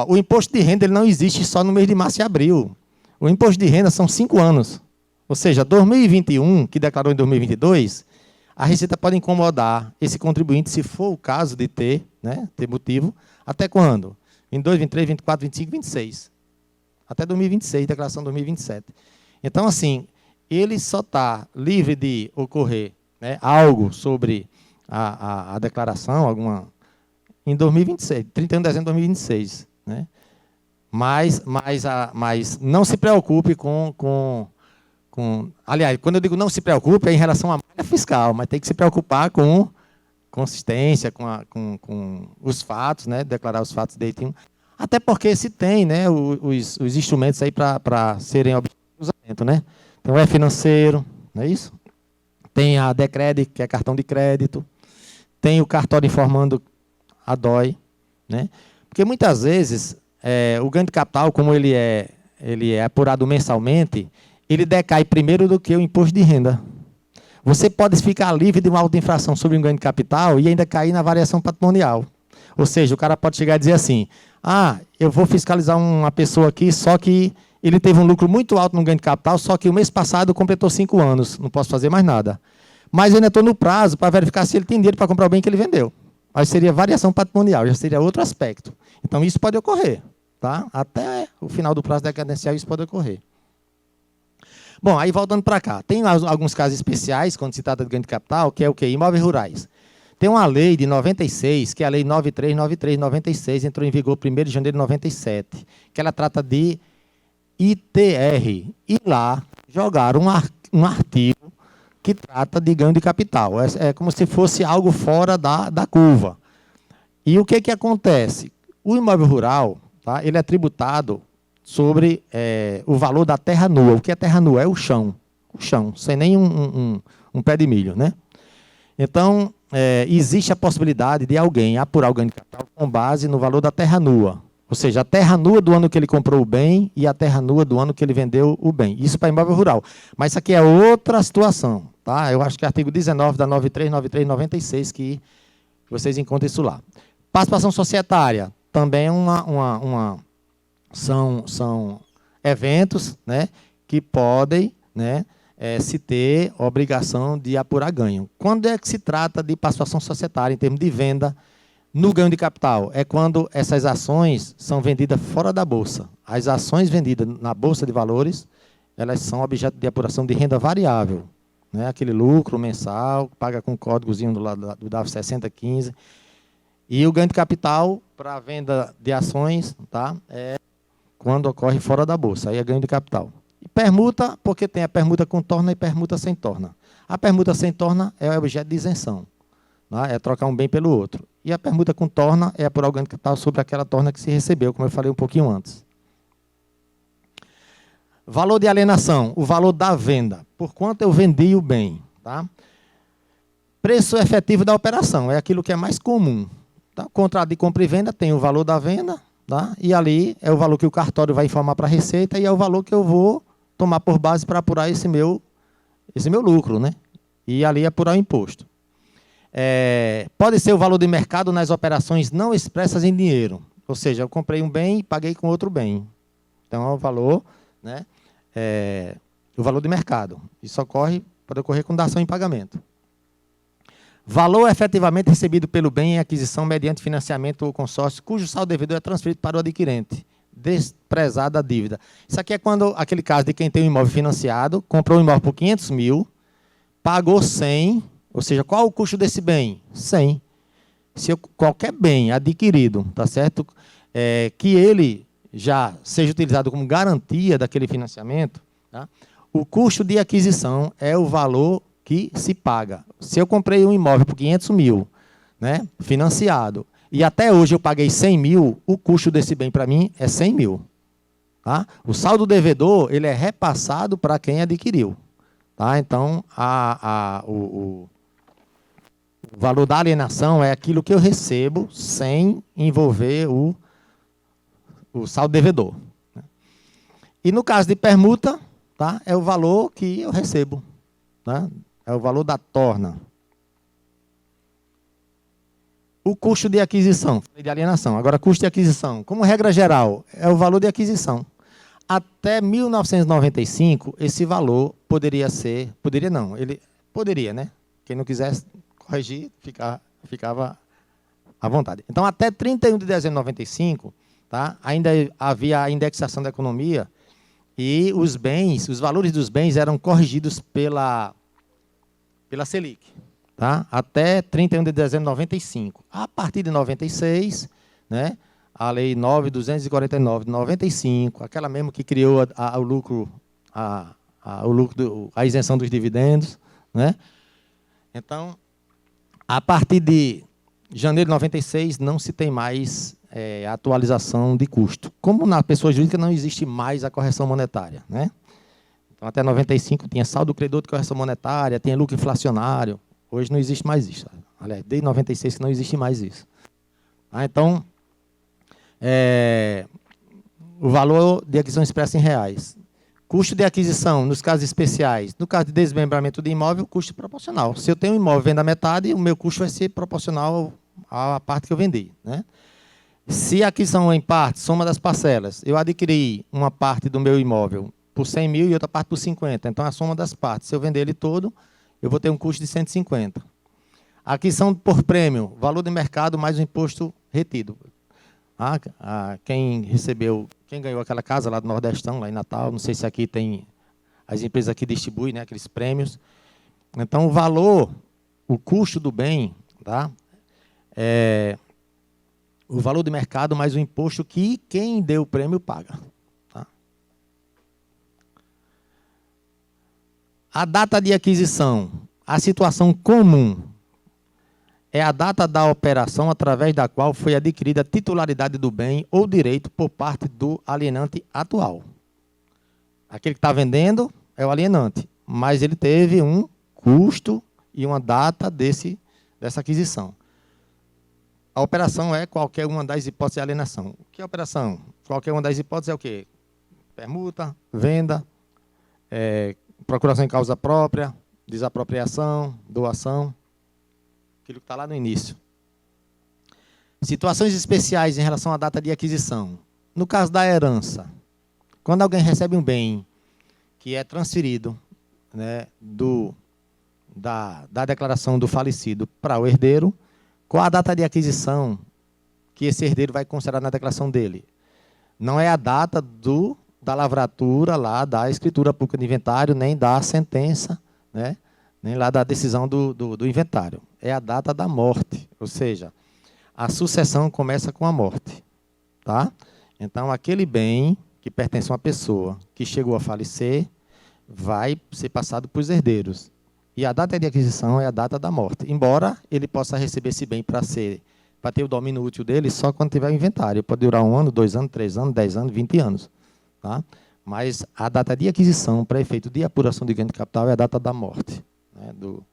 Speaker 1: O imposto de renda ele não existe só no mês de março e abril. O imposto de renda são 5 anos. Ou seja, 2021, que declarou em 2022, a Receita pode incomodar esse contribuinte, se for o caso de ter, né, ter motivo, até quando? 22, 23, 24, 25, 26. Até 2026, declaração 2027. Então, assim, ele só está livre de ocorrer, né, algo sobre a declaração, em 2026, 31 de dezembro de 2026. Né? Mas não se preocupe com... Aliás, quando eu digo não se preocupe, é em relação à malha fiscal, mas tem que se preocupar com consistência, com os fatos, né? Declarar os fatos direitinho. Até porque se tem, né, os instrumentos aí para serem objeto de usamento, né? Tem o E-financeiro, não é isso? Tem a Decred, que é cartão de crédito. Tem o cartório informando a DOI, né? Porque muitas vezes o ganho de capital, como ele é apurado mensalmente, ele decai primeiro do que o imposto de renda. Você pode ficar livre de uma auto-infração sobre um ganho de capital e ainda cair na variação patrimonial. Ou seja, o cara pode chegar e dizer assim, eu vou fiscalizar uma pessoa aqui, só que ele teve um lucro muito alto no ganho de capital, só que o mês passado completou 5 anos, não posso fazer mais nada. Mas eu ainda estou no prazo para verificar se ele tem dinheiro para comprar o bem que ele vendeu. Aí seria variação patrimonial, já seria outro aspecto. Então, isso pode ocorrer. Tá? Até o final do prazo decadencial, isso pode ocorrer. Bom, aí voltando para cá. Tem alguns casos especiais, quando se trata de ganho de capital, que é o quê? Imóveis rurais. Tem uma lei de 96, que é a Lei 9393/96, entrou em vigor 1º de janeiro de 97, que ela trata de ITR. E lá jogaram um artigo que trata de ganho de capital. É como se fosse algo fora da curva. E o que acontece? O imóvel rural, tá, ele é tributado sobre o valor da terra nua. O que é terra nua? É o chão, sem nem um pé de milho. Né? Então, existe a possibilidade de alguém apurar o ganho de capital com base no valor da terra nua. Ou seja, a terra nua do ano que ele comprou o bem e a terra nua do ano que ele vendeu o bem. Isso para imóvel rural. Mas isso aqui é outra situação. Tá? Eu acho que é artigo 19 da 9393/96 que vocês encontram isso lá. Participação societária. Também são eventos, né, que podem, né, se ter obrigação de apurar ganho. Quando é que se trata de participação societária, em termos de venda, no ganho de capital? É quando essas ações são vendidas fora da Bolsa. As ações vendidas na Bolsa de Valores, elas são objeto de apuração de renda variável. Né, aquele lucro mensal, paga com um códigozinho do lado do DAF 6015. E o ganho de capital para a venda de ações, tá, quando ocorre fora da Bolsa. Aí é ganho de capital. E permuta, porque tem a permuta com torna e permuta sem torna. A permuta sem torna é objeto de isenção. Né? É trocar um bem pelo outro. E a permuta com torna é apurar o ganho de capital sobre aquela torna que se recebeu, como eu falei um pouquinho antes. Valor de alienação, o valor da venda. Por quanto eu vendi o bem. Tá? Preço efetivo da operação, é aquilo que é mais comum. Tá? Contrato de compra e venda tem o valor da venda, tá? E ali é o valor que o cartório vai informar para a Receita e é o valor que eu vou tomar por base para apurar esse meu lucro. Né? E ali apurar o imposto. Pode ser o valor de mercado nas operações não expressas em dinheiro. Ou seja, eu comprei um bem e paguei com outro bem. Então, é o valor, né? O valor de mercado. Isso pode ocorrer com dação em pagamento. Valor efetivamente recebido pelo bem em aquisição mediante financiamento ou consórcio, cujo saldo devedor é transferido para o adquirente, desprezada a dívida. Isso aqui é quando aquele caso de quem tem um imóvel financiado, comprou um imóvel por 500 mil, pagou 100, ou seja, qual o custo desse bem? 100. Se qualquer bem adquirido, tá certo? Que ele já seja utilizado como garantia daquele financiamento, tá? O custo de aquisição é o valor que se paga. Se eu comprei um imóvel por 500 mil, né, financiado, e até hoje eu paguei 100 mil, o custo desse bem para mim é 100 mil. Tá? O saldo devedor ele é repassado para quem adquiriu. Tá? Então, o valor da alienação é aquilo que eu recebo sem envolver o saldo devedor. Né? E no caso de permuta, tá? É o valor que eu recebo, né? É o valor da torna. O custo de aquisição, de alienação. Agora, custo de aquisição, como regra geral, é o valor de aquisição. Até 1995, esse valor poderia ser, poderia não, ele poderia, né? Quem não quisesse corrigir, ficava à vontade. Então, até 31 de dezembro de 95, tá? Ainda havia a indexação da economia e os bens, os valores dos bens eram corrigidos pela Selic, tá? Até 31 de dezembro de 95. A partir de 96, né? A Lei 9.249 de 95, aquela mesmo que criou o lucro, a isenção dos dividendos, né? Então, a partir de janeiro de 96, não se tem mais atualização de custo. Como na pessoa jurídica não existe mais a correção monetária, né? Então, até 95 tinha saldo credor de correção monetária, tinha lucro inflacionário. Hoje não existe mais isso. Aliás, desde 96 que não existe mais isso. Então, o valor de aquisição expressa em reais. Custo de aquisição, nos casos especiais. No caso de desmembramento de imóvel, custo proporcional. Se eu tenho um imóvel e vendo a metade, o meu custo vai ser proporcional à parte que eu vendi, né? Se a aquisição em parte, soma das parcelas, eu adquiri uma parte do meu imóvel por 100 mil e outra parte por 50. Então, a soma das partes. Se eu vender ele todo, eu vou ter um custo de 150. Aquisição por prêmio, valor de mercado mais o imposto retido. Quem recebeu, quem ganhou aquela casa lá do Nordestão, lá em Natal, não sei se aqui tem, as empresas aqui distribuem, né, aqueles prêmios. Então, o valor, o custo do bem, tá? O valor de mercado mais o imposto que quem deu o prêmio paga. Tá? A data de aquisição, a situação comum, é a data da operação através da qual foi adquirida a titularidade do bem ou direito por parte do alienante atual. Aquele que está vendendo é o alienante, mas ele teve um custo e uma data dessa aquisição. A operação é qualquer uma das hipóteses de alienação. O que é operação? Qualquer uma das hipóteses é o quê? Permuta, venda, procuração em causa própria, desapropriação, doação. Aquilo que está lá no início. Situações especiais em relação à data de aquisição. No caso da herança, quando alguém recebe um bem que é transferido, né, da declaração do falecido para o herdeiro, qual a data de aquisição que esse herdeiro vai considerar na declaração dele? Não é a data da lavratura lá, da escritura pública de inventário, nem da sentença, né? Nem lá da decisão do inventário. É a data da morte, ou seja, a sucessão começa com a morte. Tá? Então, aquele bem que pertence a uma pessoa que chegou a falecer vai ser passado para os herdeiros. E a data de aquisição é a data da morte, embora ele possa receber esse bem para ter o domínio útil dele só quando tiver o inventário. Pode durar 1 ano, 2 anos, 3 anos, 10 anos, 20 anos. Tá? Mas a data de aquisição, para efeito de apuração de ganho de capital, é a data da morte, né, do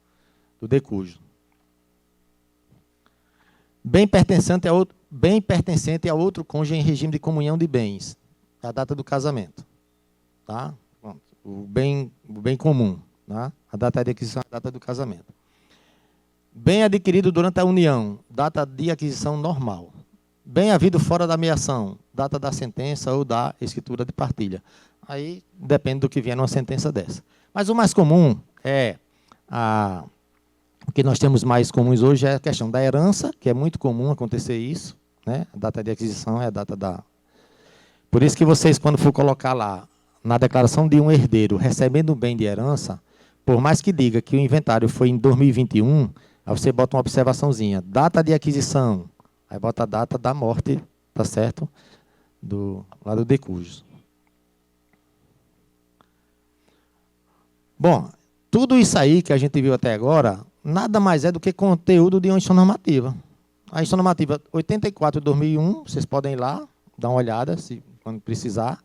Speaker 1: decujo. Bem pertencente a outro cônjuge em regime de comunhão de bens. É a data do casamento. Tá? O bem comum. Tá? A data de aquisição é a data do casamento. Bem adquirido durante a união. Data de aquisição normal. Bem havido fora da meação. Data da sentença ou da escritura de partilha. Aí depende do que vier numa sentença dessa. Mas o mais comum é o que nós temos mais comuns hoje é a questão da herança, que é muito comum acontecer isso, né? A data de aquisição é a data da... Por isso que vocês, quando for colocar lá, na declaração de um herdeiro recebendo um bem de herança, por mais que diga que o inventário foi em 2021, aí você bota uma observaçãozinha, data de aquisição, aí bota a data da morte, tá certo? Lá do decujus. Bom, tudo isso aí que a gente viu até agora, nada mais é do que conteúdo de uma instrução normativa. A instrução normativa 84 de 2001, vocês podem ir lá, dar uma olhada, quando precisar.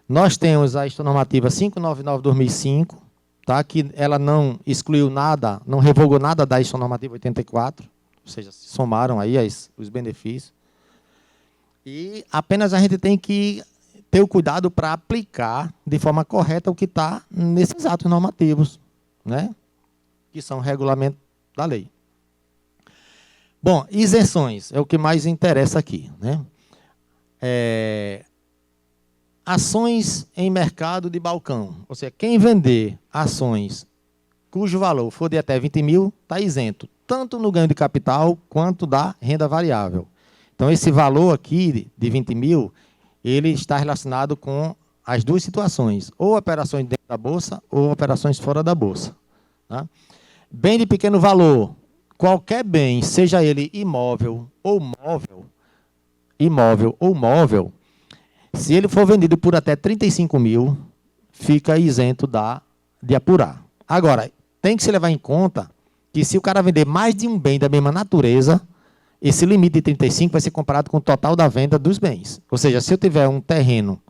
Speaker 1: Nós temos a instrução normativa 599 de 2005, tá? Que ela não excluiu nada, não revogou nada da instrução normativa 84, ou seja, se somaram aí os benefícios. E apenas a gente tem que ter o cuidado para aplicar de forma correta o que está nesses atos normativos, né? Que são regulamento da lei. Bom, isenções é o que mais interessa aqui, né? Ações em mercado de balcão. Ou seja, quem vender ações cujo valor for de até 20 mil, está isento, tanto no ganho de capital quanto da renda variável. Então, esse valor aqui de 20 mil, ele está relacionado com as duas situações, ou operações dentro da Bolsa, ou operações fora da Bolsa. Tá? Bem de pequeno valor, qualquer bem, seja ele imóvel ou móvel, se ele for vendido por até 35 mil, fica isento de apurar. Agora, tem que se levar em conta que se o cara vender mais de um bem da mesma natureza, esse limite de 35 vai ser comparado com o total da venda dos bens. Ou seja, se eu tiver um terreno,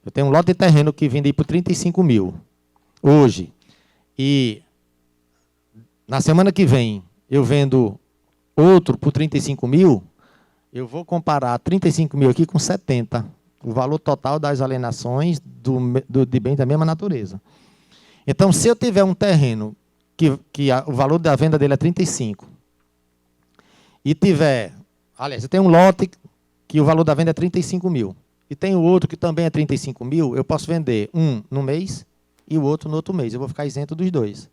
Speaker 1: eu tenho um lote de terreno que vendi por 35 mil hoje, e na semana que vem eu vendo outro por 35 mil, eu vou comparar 35 mil aqui com 70, o valor total das alienações de bens da mesma natureza. Então, se eu tiver um terreno o valor da venda dele é 35, e tiver, aliás, eu tenho um lote que o valor da venda é 35 mil, e tem o outro que também é 35 mil, eu posso vender um no mês e o outro no outro mês. Eu vou ficar isento dos dois.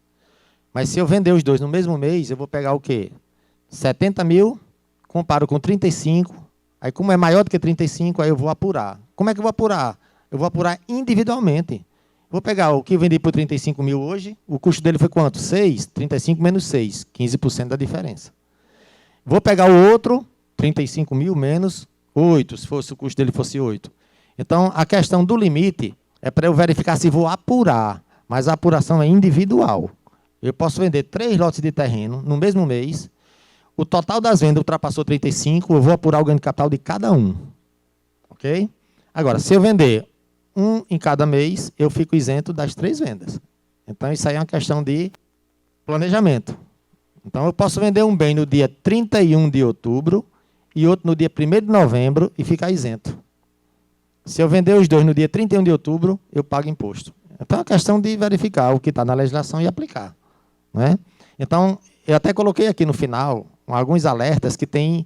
Speaker 1: Mas se eu vender os dois no mesmo mês, eu vou pegar o quê? 70 mil, comparo com 35, aí como é maior do que 35, aí eu vou apurar. Como é que eu vou apurar? Eu vou apurar individualmente. Vou pegar o que eu vendi por 35 mil hoje, o custo dele foi quanto? 6, 35 menos 6, 15% da diferença. Vou pegar o outro, 35 mil menos 8, se o custo dele fosse 8. Então, a questão do limite é para eu verificar se vou apurar, mas a apuração é individual. Eu posso vender 3 lotes de terreno no mesmo mês, o total das vendas ultrapassou 35, eu vou apurar o ganho de capital de cada um. Ok? Agora, se eu vender um em cada mês, eu fico isento das 3 vendas. Então, isso aí é uma questão de planejamento. Então, eu posso vender um bem no dia 31 de outubro e outro no dia 1º de novembro e ficar isento. Se eu vender os dois no dia 31 de outubro, eu pago imposto. Então, é uma questão de verificar o que está na legislação e aplicar. Não é? Então, eu até coloquei aqui no final alguns alertas que tem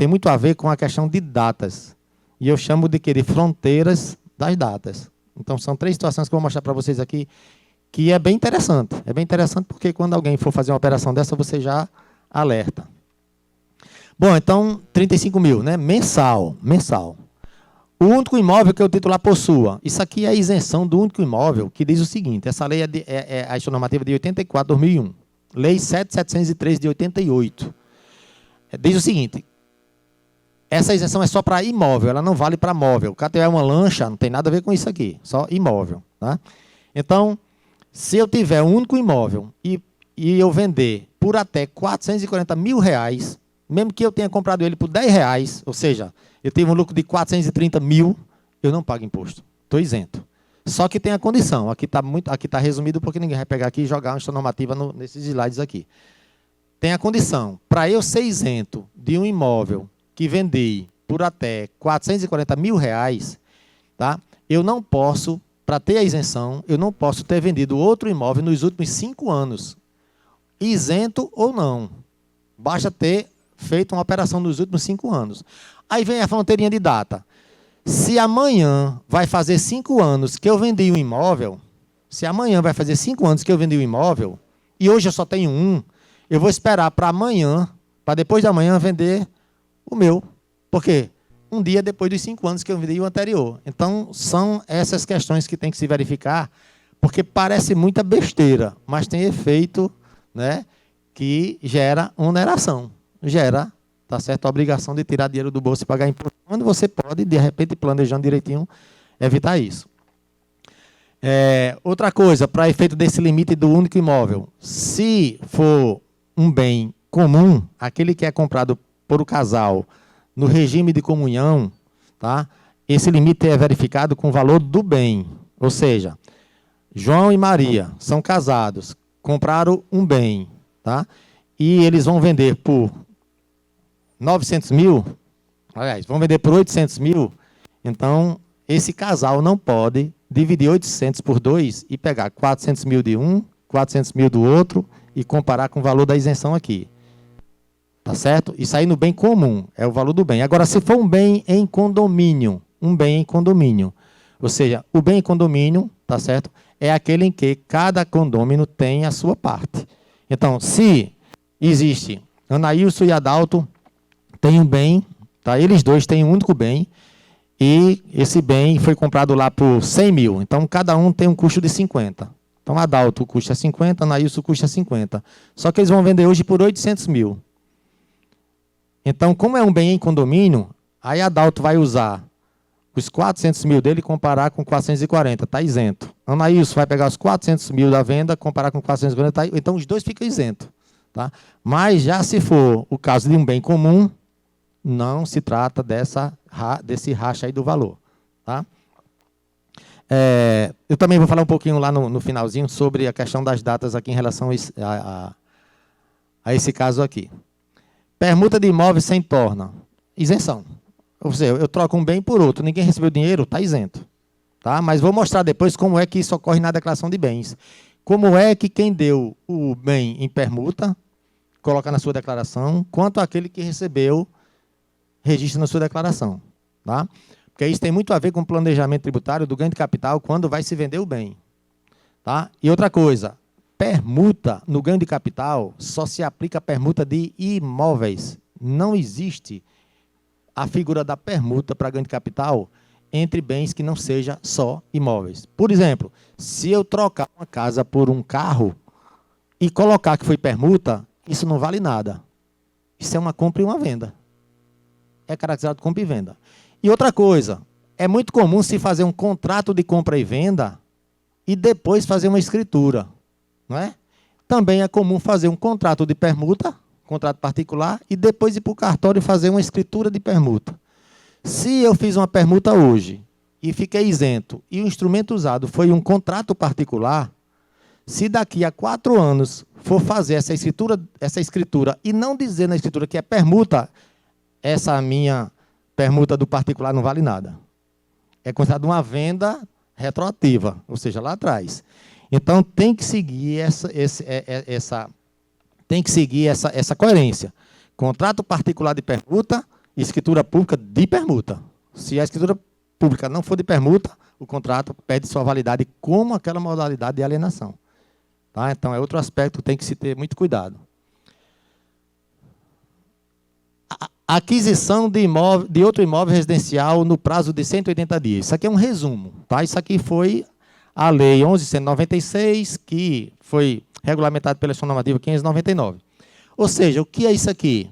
Speaker 1: muito a ver com a questão de datas. E eu chamo de fronteiras das datas. Então, são 3 situações que eu vou mostrar para vocês aqui, que é bem interessante. É bem interessante porque quando alguém for fazer uma operação dessa, você já alerta. Bom, então, 35 mil, né? Mensal. O único imóvel que o titular possua. Isso aqui é a isenção do único imóvel, que diz o seguinte, essa lei é a normativa de 84, 2001. Lei 7703 de 88. Diz o seguinte, essa isenção é só para imóvel, ela não vale para móvel. O cara tiver uma lancha, não tem nada a ver com isso aqui, só imóvel. Tá? Então, se eu tiver um único imóvel e eu vender por até 440 mil reais, mesmo que eu tenha comprado ele por 10 reais, ou seja, eu tive um lucro de 430 mil, eu não pago imposto, estou isento. Só que tem a condição, aqui está resumido porque ninguém vai pegar aqui e jogar uma normativa nesses slides aqui. Tem a condição, para eu ser isento de um imóvel que vendi por até 440 mil reais, tá? Eu não posso, para ter a isenção, eu não posso ter vendido outro imóvel nos últimos 5 anos, isento ou não. Basta ter feito uma operação nos últimos 5 anos. Aí vem a fronteirinha de data. Se amanhã vai fazer 5 anos que eu vendi um imóvel, e hoje eu só tenho um, eu vou esperar para amanhã, para depois de amanhã vender o meu. Por quê? Um dia depois dos 5 anos que eu vendi o anterior. Então, são essas questões que tem que se verificar, porque parece muita besteira, mas tem efeito, né, que gera oneração. Gera, tá certo, a obrigação de tirar dinheiro do bolso e pagar imposto, quando você pode, de repente, planejando direitinho, evitar isso. Outra coisa, para efeito desse limite do único imóvel, se for um bem comum, aquele que é comprado por o casal no regime de comunhão, tá? Esse limite é verificado com o valor do bem. Ou seja, João e Maria são casados, compraram um bem, tá? E eles vão vender por 900 mil, aliás, vão vender por 800 mil, então esse casal não pode dividir 800 por 2 e pegar 400 mil de um, 400 mil do outro e comparar com o valor da isenção aqui. Tá certo? Isso aí no bem comum, é o valor do bem. Agora, se for um bem em condomínio, ou seja, o bem em condomínio, tá certo? É aquele em que cada condômino tem a sua parte. Então, se existe Anailson e Adalto, tem um bem, tá? Eles dois têm um único bem, e esse bem foi comprado lá por 100 mil. Então, cada um tem um custo de 50. Então, Adalto custa 50, Anailson custa 50. Só que eles vão vender hoje por 800 mil. Então, como é um bem em condomínio, aí Adalto vai usar os 400 mil dele e comparar com 440, está isento. Anailson vai pegar os 400 mil da venda, comparar com 440, tá, então os dois ficam isentos. Tá? Mas já se for o caso de um bem comum, não se trata desse racha aí do valor. Tá? Eu também vou falar um pouquinho lá no finalzinho sobre a questão das datas aqui em relação a esse caso aqui. Permuta de imóveis sem torna. Isenção. Ou seja, eu troco um bem por outro. Ninguém recebeu dinheiro, está isento. Tá? Mas vou mostrar depois como é que isso ocorre na declaração de bens. Como é que quem deu o bem em permuta, coloca na sua declaração, quanto aquele que recebeu, registra na sua declaração. Tá? Porque isso tem muito a ver com o planejamento tributário do ganho de capital quando vai se vender o bem. Tá? E outra coisa, permuta no ganho de capital só se aplica a permuta de imóveis. Não existe a figura da permuta para ganho de capital entre bens que não seja só imóveis. Por exemplo, se eu trocar uma casa por um carro e colocar que foi permuta, isso não vale nada. Isso é uma compra e uma venda. É caracterizado compra e venda. E outra coisa, é muito comum se fazer um contrato de compra e venda e depois fazer uma escritura. Não é? Também é comum fazer um contrato de permuta, contrato particular, e depois ir para o cartório e fazer uma escritura de permuta. Se eu fiz uma permuta hoje e fiquei isento, e o instrumento usado foi um contrato particular, se daqui a 4 anos for fazer essa escritura e não dizer na escritura que é permuta, essa minha permuta do particular não vale nada. É considerado uma venda retroativa, ou seja, lá atrás. Então, tem que seguir essa coerência. Contrato particular de permuta, escritura pública de permuta. Se a escritura pública não for de permuta, o contrato perde sua validade como aquela modalidade de alienação. Tá? Então, é outro aspecto que tem que se ter muito cuidado. Aquisição de outro imóvel residencial no prazo de 180 dias. Isso aqui é um resumo. Tá? Isso aqui foi a Lei 11.196, que foi regulamentado pela Legislação Normativa 599. Ou seja, o que é isso aqui?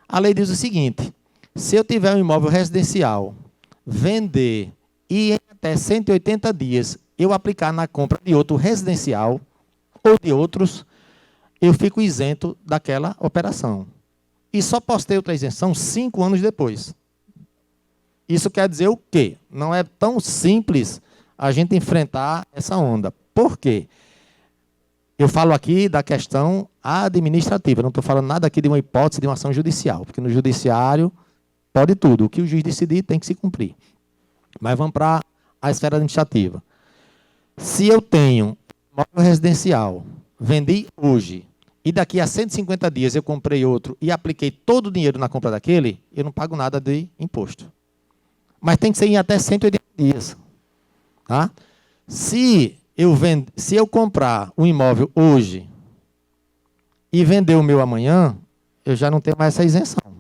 Speaker 1: A lei diz o seguinte: se eu tiver um imóvel residencial, vender e em até 180 dias eu aplicar na compra de outro residencial ou de outros, eu fico isento daquela operação. E só posso ter outra isenção 5 anos depois. Isso quer dizer o quê? Não é tão simples a gente enfrentar essa onda. Por quê? Eu falo aqui da questão administrativa, não estou falando nada aqui de uma hipótese de uma ação judicial, porque no judiciário pode tudo, o que o juiz decidir tem que se cumprir. Mas vamos para a esfera administrativa. Se eu tenho um imóvel residencial, vendi hoje, e daqui a 150 dias eu comprei outro e apliquei todo o dinheiro na compra daquele, eu não pago nada de imposto. Mas tem que ser em até 180 dias. Tá? Se eu comprar um imóvel hoje e vender o meu amanhã, eu já não tenho mais essa isenção.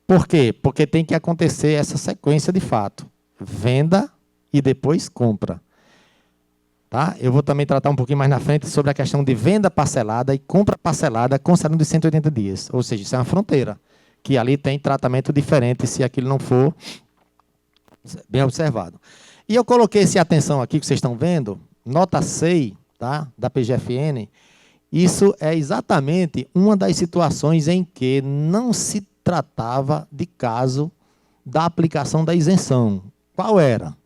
Speaker 1: Por quê? Porque tem que acontecer essa sequência de fato. Venda e depois compra. Tá? Eu vou também tratar um pouquinho mais na frente sobre a questão de venda parcelada e compra parcelada considerando de 180 dias. Ou seja, isso é uma fronteira, que ali tem tratamento diferente se aquilo não for bem observado. E eu coloquei esse atenção aqui que vocês estão vendo, nota 6, tá, da PGFN. Isso é exatamente uma das situações em que não se tratava de caso da aplicação da isenção. Qual era?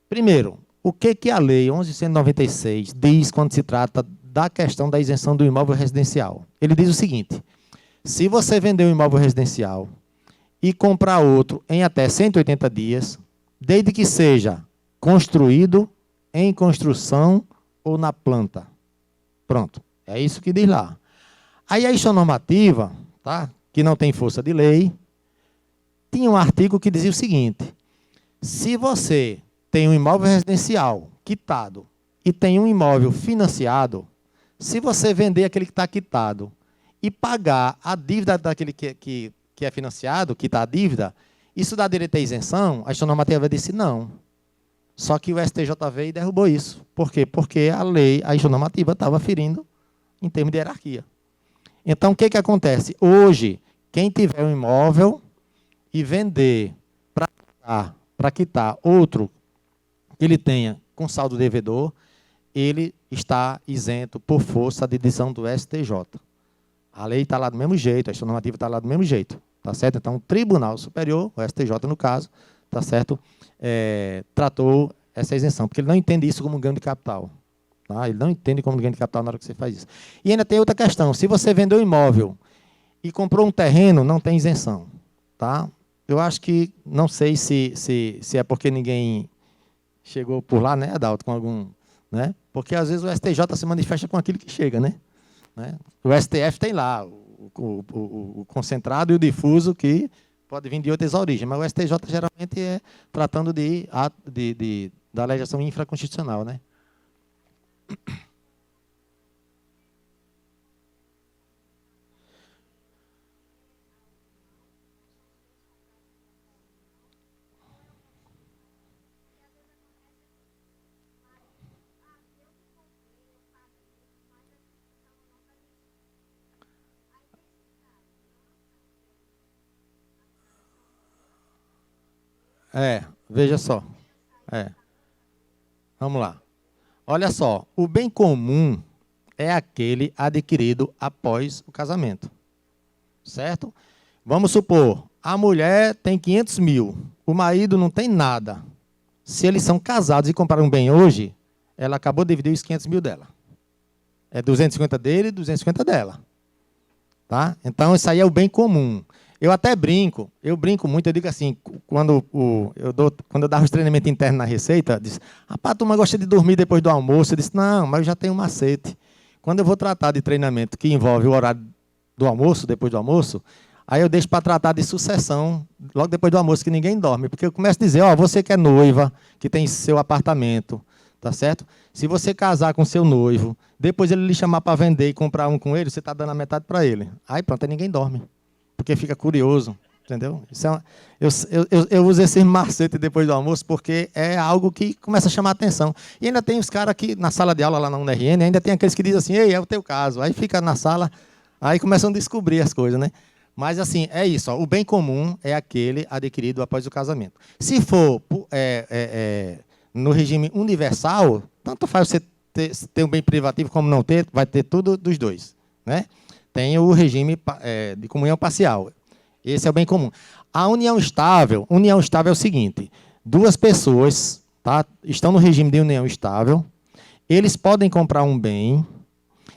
Speaker 1: Primeiro, o que a Lei 11.196 diz quando se trata da questão da isenção do imóvel residencial? Ele diz o seguinte: se você vender um imóvel residencial e comprar outro em até 180 dias, desde que seja construído, em construção ou na planta. Pronto, é isso que diz lá. Aí a extranormativa, tá, que não tem força de lei, tinha um artigo que dizia o seguinte: se você tem um imóvel residencial quitado e tem um imóvel financiado, se você vender aquele que está quitado e pagar a dívida daquele que é financiado, quitar a dívida, isso dá direito à isenção? A extranormativa disse não. Só que o STJ veio e derrubou isso. Por quê? Porque a lei, a extranormativa, estava ferindo em termos de hierarquia. Então, o que acontece? Hoje, quem tiver um imóvel e vender para quitar outro que ele tenha com saldo devedor, ele está isento por força de decisão do STJ. A lei está lá do mesmo jeito, a extranormativa está lá do mesmo jeito. Tá certo? Então, o Tribunal Superior, o STJ no caso, tá certo? Tratou essa isenção, porque ele não entende isso como ganho de capital. Tá? Ele não entende como ganho de capital na hora que você faz isso. E ainda tem outra questão: se você vendeu um imóvel e comprou um terreno, não tem isenção. Tá? Eu acho que, não sei se é porque ninguém chegou por lá, né, Adalto, com algum... Né? Porque às vezes o STJ se manifesta com aquilo que chega, né? O STF tem lá o concentrado e o difuso, que pode vir de outras origens, mas o STJ geralmente é tratando da legislação infraconstitucional, né? Veja só. Vamos lá. Olha só, o bem comum é aquele adquirido após o casamento. Certo? Vamos supor, a mulher tem 500 mil, o marido não tem nada. Se eles são casados e compraram um bem hoje, ela acabou de dividir os 500 mil dela. É 250 dele e 250 dela. Tá? Então, isso aí é o bem comum. Eu até brinco muito, eu digo assim, quando eu dava os treinamentos internos na Receita, disse: rapaz, a turma gosta de dormir depois do almoço. Eu disse: não, mas eu já tenho um macete. Quando eu vou tratar de treinamento que envolve o horário do almoço, depois do almoço, aí eu deixo para tratar de sucessão, logo depois do almoço, que ninguém dorme. Porque eu começo a dizer: ó, você que é noiva, que tem seu apartamento, tá certo? Se você casar com seu noivo, depois ele lhe chamar para vender e comprar um com ele, você está dando a metade para ele. Aí pronto, aí ninguém dorme. Porque fica curioso, entendeu? Isso eu uso esse macete depois do almoço porque é algo que começa a chamar a atenção. E ainda tem os caras que, na sala de aula lá na UNRN, ainda tem aqueles que dizem assim: ei, é o teu caso. Aí fica na sala, aí começam a descobrir as coisas, né? Mas, assim, é isso. Ó, o bem comum é aquele adquirido após o casamento. Se for no regime universal, tanto faz você ter um bem privativo como não ter, vai ter tudo dos dois, né? Tem o regime de comunhão parcial. Esse é o bem comum. A união estável é o seguinte: duas pessoas, tá, estão no regime de união estável, eles podem comprar um bem,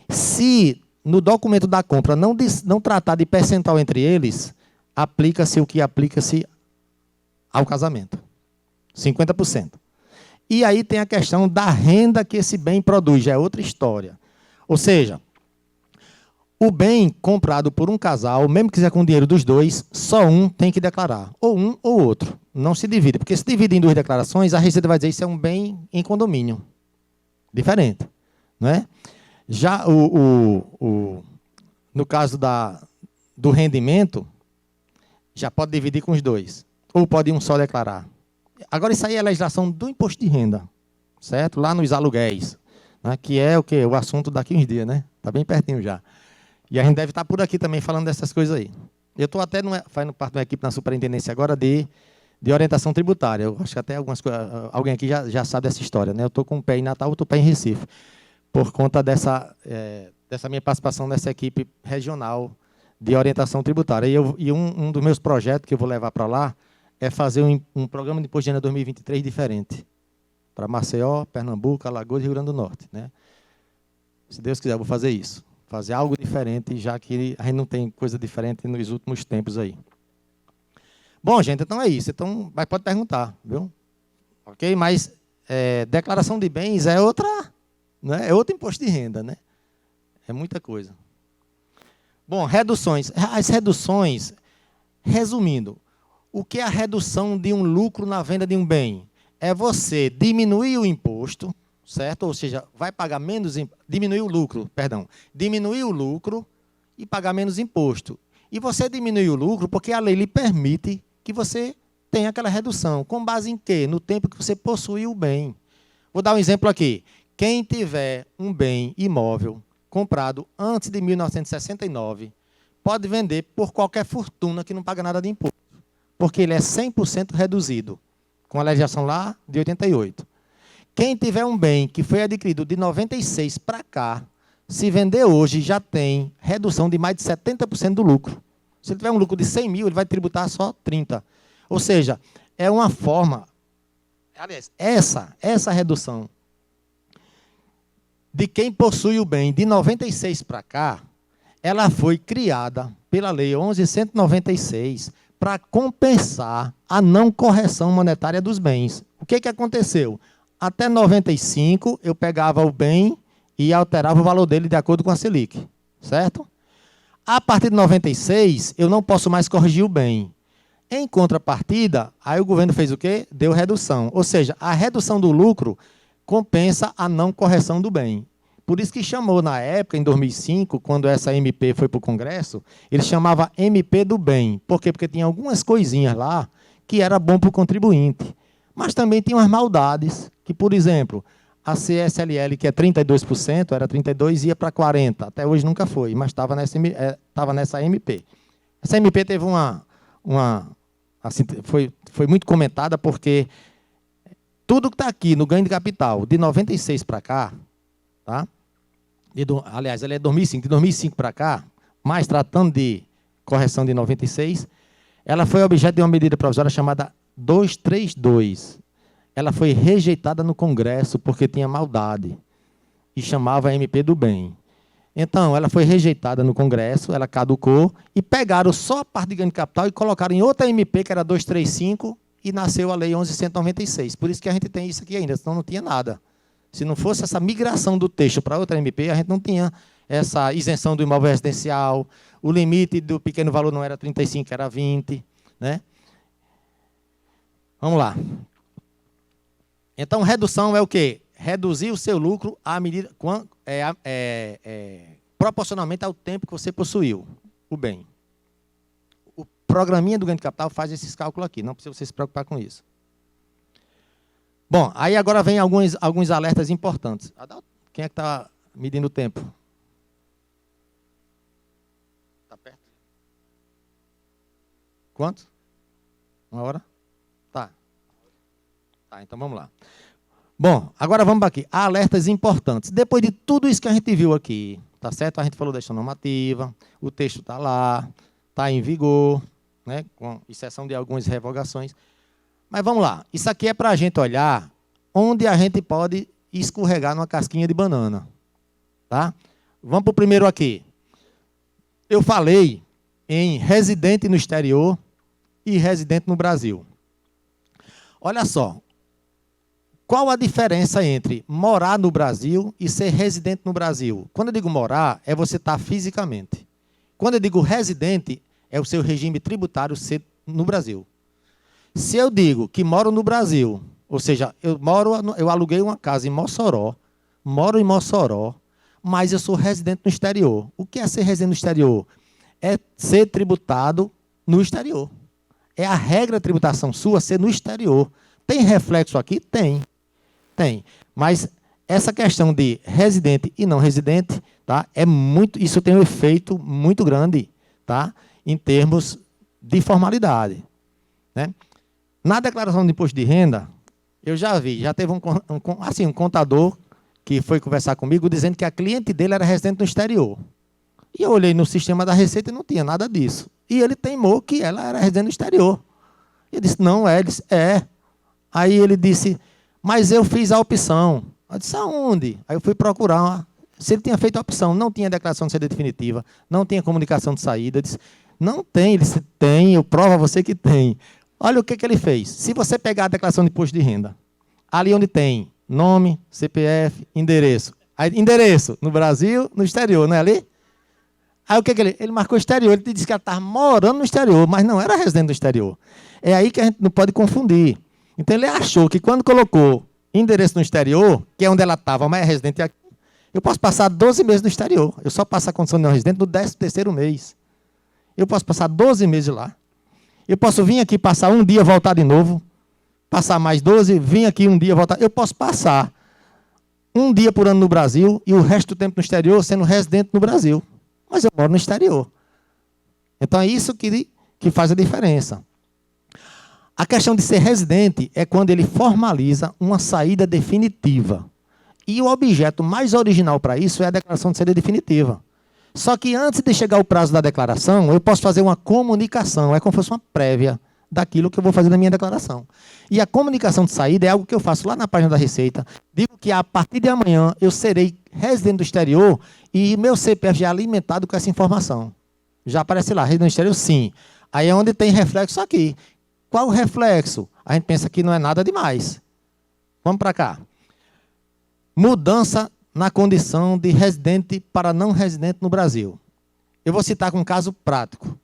Speaker 1: se no documento da compra não tratar de percentual entre eles, aplica-se o que aplica-se ao casamento, 50%. E aí tem a questão da renda que esse bem produz, já é outra história. Ou seja, o bem comprado por um casal, mesmo que quiser com o dinheiro dos dois, só um tem que declarar. Ou um ou outro. Não se divide. Porque se divide em duas declarações, a Receita vai dizer que isso é um bem em condomínio. Diferente. Não é? Já no caso do rendimento, já pode dividir com os dois. Ou pode um só declarar. Agora, isso aí é a legislação do imposto de renda. Certo? Lá nos aluguéis. Né? Que é o quê? O assunto daqui uns dias, né? Está bem pertinho já. E a gente deve estar por aqui também falando dessas coisas aí. Eu estou até fazendo parte de uma equipe na superintendência agora de orientação tributária. Eu acho que até alguém aqui já sabe dessa história, né? Eu estou com um pé em Natal, outro pé em Recife, por conta dessa minha participação nessa equipe regional de orientação tributária. E um dos meus projetos que eu vou levar para lá é fazer um programa de imposto de renda 2023 diferente, para Maceió, Pernambuco, Alagoas e Rio Grande do Norte, né? Se Deus quiser, eu vou fazer isso. Fazer algo diferente, já que a gente não tem coisa diferente nos últimos tempos aí. Bom, gente, então é isso. Então, mas pode perguntar, viu? Ok? Mas declaração de bens é outra, né? É outro imposto de renda, né? É muita coisa. Bom, reduções. As reduções, resumindo, o que é a redução de um lucro na venda de um bem? É você diminuir o imposto, certo? Ou seja, vai pagar menos, diminuir o lucro, perdão, diminuir o lucro e pagar menos imposto. E você diminui o lucro porque a lei lhe permite que você tenha aquela redução. Com base em quê? No tempo que você possuiu o bem. Vou dar um exemplo aqui. Quem tiver um bem imóvel comprado antes de 1969, pode vender por qualquer fortuna que não paga nada de imposto, porque ele é 100% reduzido, com a legislação lá de 88. Quem tiver um bem que foi adquirido de 96 para cá, se vender hoje, já tem redução de mais de 70% do lucro. Se ele tiver um lucro de 100 mil, ele vai tributar só 30. Ou seja, é uma forma... Aliás, essa redução de quem possui o bem de 96 para cá, ela foi criada pela Lei 11.196 para compensar a não correção monetária dos bens. O que aconteceu? Até 95, eu pegava o bem e alterava o valor dele de acordo com a Selic, certo? A partir de 96, eu não posso mais corrigir o bem. Em contrapartida, aí o governo fez o quê? Deu redução. Ou seja, a redução do lucro compensa a não correção do bem. Por isso que chamou, na época, em 2005, quando essa MP foi para o Congresso, ele chamava MP do bem. Por quê? Porque tinha algumas coisinhas lá que era bom para o contribuinte. Mas também tinha umas maldades, que, por exemplo, a CSLL, que é 32%, era 32% e ia para 40%. Até hoje nunca foi, mas estava nessa MP. Essa MP teve assim, foi muito comentada porque tudo que está aqui no ganho de capital, de 96 para cá, tá? Aliás, ela é 2005, de 2005 para cá, mas tratando de correção de 96, ela foi objeto de uma medida provisória chamada 232. Ela foi rejeitada no Congresso porque tinha maldade e chamava MP do bem. Então, ela foi rejeitada no Congresso, ela caducou e pegaram só a parte de ganho de capital e colocaram em outra MP, que era 235, e nasceu a Lei 11.196. Por isso que a gente tem isso aqui ainda, senão não tinha nada. Se não fosse essa migração do texto para outra MP, a gente não tinha essa isenção do imóvel residencial, o limite do pequeno valor não era 35, era 20. Né? Vamos lá. Então, redução é o quê? Reduzir o seu lucro à medida, proporcionalmente ao tempo que você possuiu o bem. O programinha do ganho de capital faz esses cálculos aqui, não precisa você se preocupar com isso. Bom, aí agora vem alguns alertas importantes. Quem é que está medindo o tempo? Está perto? Quanto? 1 hora? Tá. Tá, então vamos lá. Bom, agora vamos aqui. Alertas importantes. Depois de tudo isso que a gente viu aqui, tá certo? A gente falou da questão normativa, o texto está lá, está em vigor, né? Com exceção de algumas revogações. Mas vamos lá. Isso aqui é para a gente olhar onde a gente pode escorregar numa casquinha de banana. Tá? Vamos para o primeiro aqui. Eu falei em residente no exterior e residente no Brasil. Olha só. Qual a diferença entre morar no Brasil e ser residente no Brasil? Quando eu digo morar, é você estar fisicamente. Quando eu digo residente, é o seu regime tributário ser no Brasil. Se eu digo que moro no Brasil, ou seja, eu aluguei uma casa em Mossoró, moro em Mossoró, mas eu sou residente no exterior. O que é ser residente no exterior? É ser tributado no exterior. É a regra de tributação sua ser no exterior. Tem reflexo aqui? Tem. Tem. Mas essa questão de residente e não residente, tá? Isso tem um efeito muito grande, tá? Em termos de formalidade. Né? Na declaração de imposto de renda, eu já teve um contador que foi conversar comigo dizendo que a cliente dele era residente no exterior. E eu olhei no sistema da Receita e não tinha nada disso. E ele teimou que ela era residente no exterior. Eu disse, não é. Ele disse, é. Aí ele disse, mas eu fiz a opção. Eu disse, aonde? Aí eu fui procurar. Se ele tinha feito a opção, não tinha declaração de saída definitiva, não tinha comunicação de saída. Eu disse, não tem. Ele disse, tem, eu provo a você que tem. Olha o que ele fez. Se você pegar a declaração de imposto de renda, ali onde tem nome, CPF, endereço. Aí, endereço no Brasil, no exterior, não é ali? Aí o que ele marcou exterior, ele disse que ela estava morando no exterior, mas não era residente do exterior. É aí que a gente não pode confundir. Então ele achou que quando colocou endereço no exterior, que é onde ela estava, mas é residente aqui, eu posso passar 12 meses no exterior. Eu só passo a condição de não residente no 13º mês. Eu posso passar 12 meses lá. Eu posso vir aqui passar um dia, voltar de novo, passar mais 12, vir aqui um dia, voltar. Eu posso passar um dia por ano no Brasil e o resto do tempo no exterior sendo residente no Brasil. Mas eu moro no exterior. Então é isso que faz a diferença. A questão de ser residente é quando ele formaliza uma saída definitiva. E o objeto mais original para isso é a declaração de saída definitiva. Só que antes de chegar o prazo da declaração, eu posso fazer uma comunicação, é como se fosse uma prévia daquilo que eu vou fazer na minha declaração. E a comunicação de saída é algo que eu faço lá na página da Receita. Digo que a partir de amanhã eu serei residente do exterior e meu CPF já é alimentado com essa informação. Já aparece lá, residente do exterior, sim. Aí é onde tem reflexo aqui. Qual o reflexo? A gente pensa que não é nada demais. Vamos para cá. Mudança na condição de residente para não residente no Brasil. Eu vou citar com um caso prático.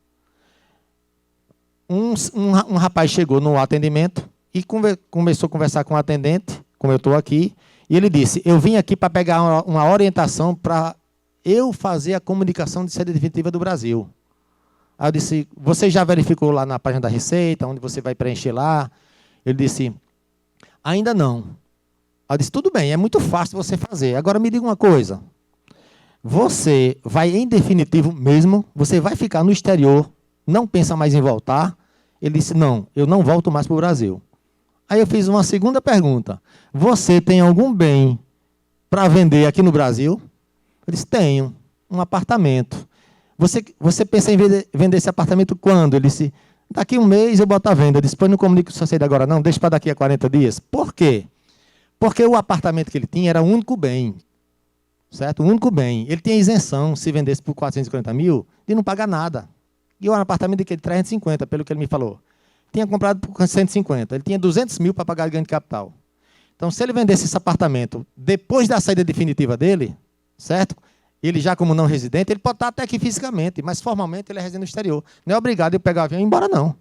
Speaker 1: Um rapaz chegou no atendimento e começou a conversar com o atendente, como eu estou aqui, e ele disse, eu vim aqui para pegar uma orientação para eu fazer a comunicação de saída definitiva do Brasil. Aí eu disse, você já verificou lá na página da Receita, onde você vai preencher lá? Ele disse, ainda não. Aí eu disse, tudo bem, é muito fácil você fazer. Agora me diga uma coisa, você vai em definitivo mesmo, você vai ficar no exterior, não pensa mais em voltar? Ele disse, não, eu não volto mais para o Brasil. Aí eu fiz uma segunda pergunta. Você tem algum bem para vender aqui no Brasil? Ele disse, tenho, um apartamento. Você pensa em vender esse apartamento quando? Ele disse, daqui um mês eu boto a venda. Eu disse, pois não comunico com a sociedade agora não, deixa para daqui a 40 dias. Por quê? Porque o apartamento que ele tinha era o único bem. Certo? O único bem. Ele tinha isenção, se vendesse por 440 mil, de não pagar nada. E o apartamento de 350, pelo que ele me falou. Tinha comprado por 150. Ele tinha 200 mil para pagar ganho de capital. Então, se ele vendesse esse apartamento depois da saída definitiva dele, certo? Ele já como não residente, ele pode estar até aqui fisicamente, mas formalmente ele é residente no exterior. Não é obrigado a eu pegar o avião e ir embora, não.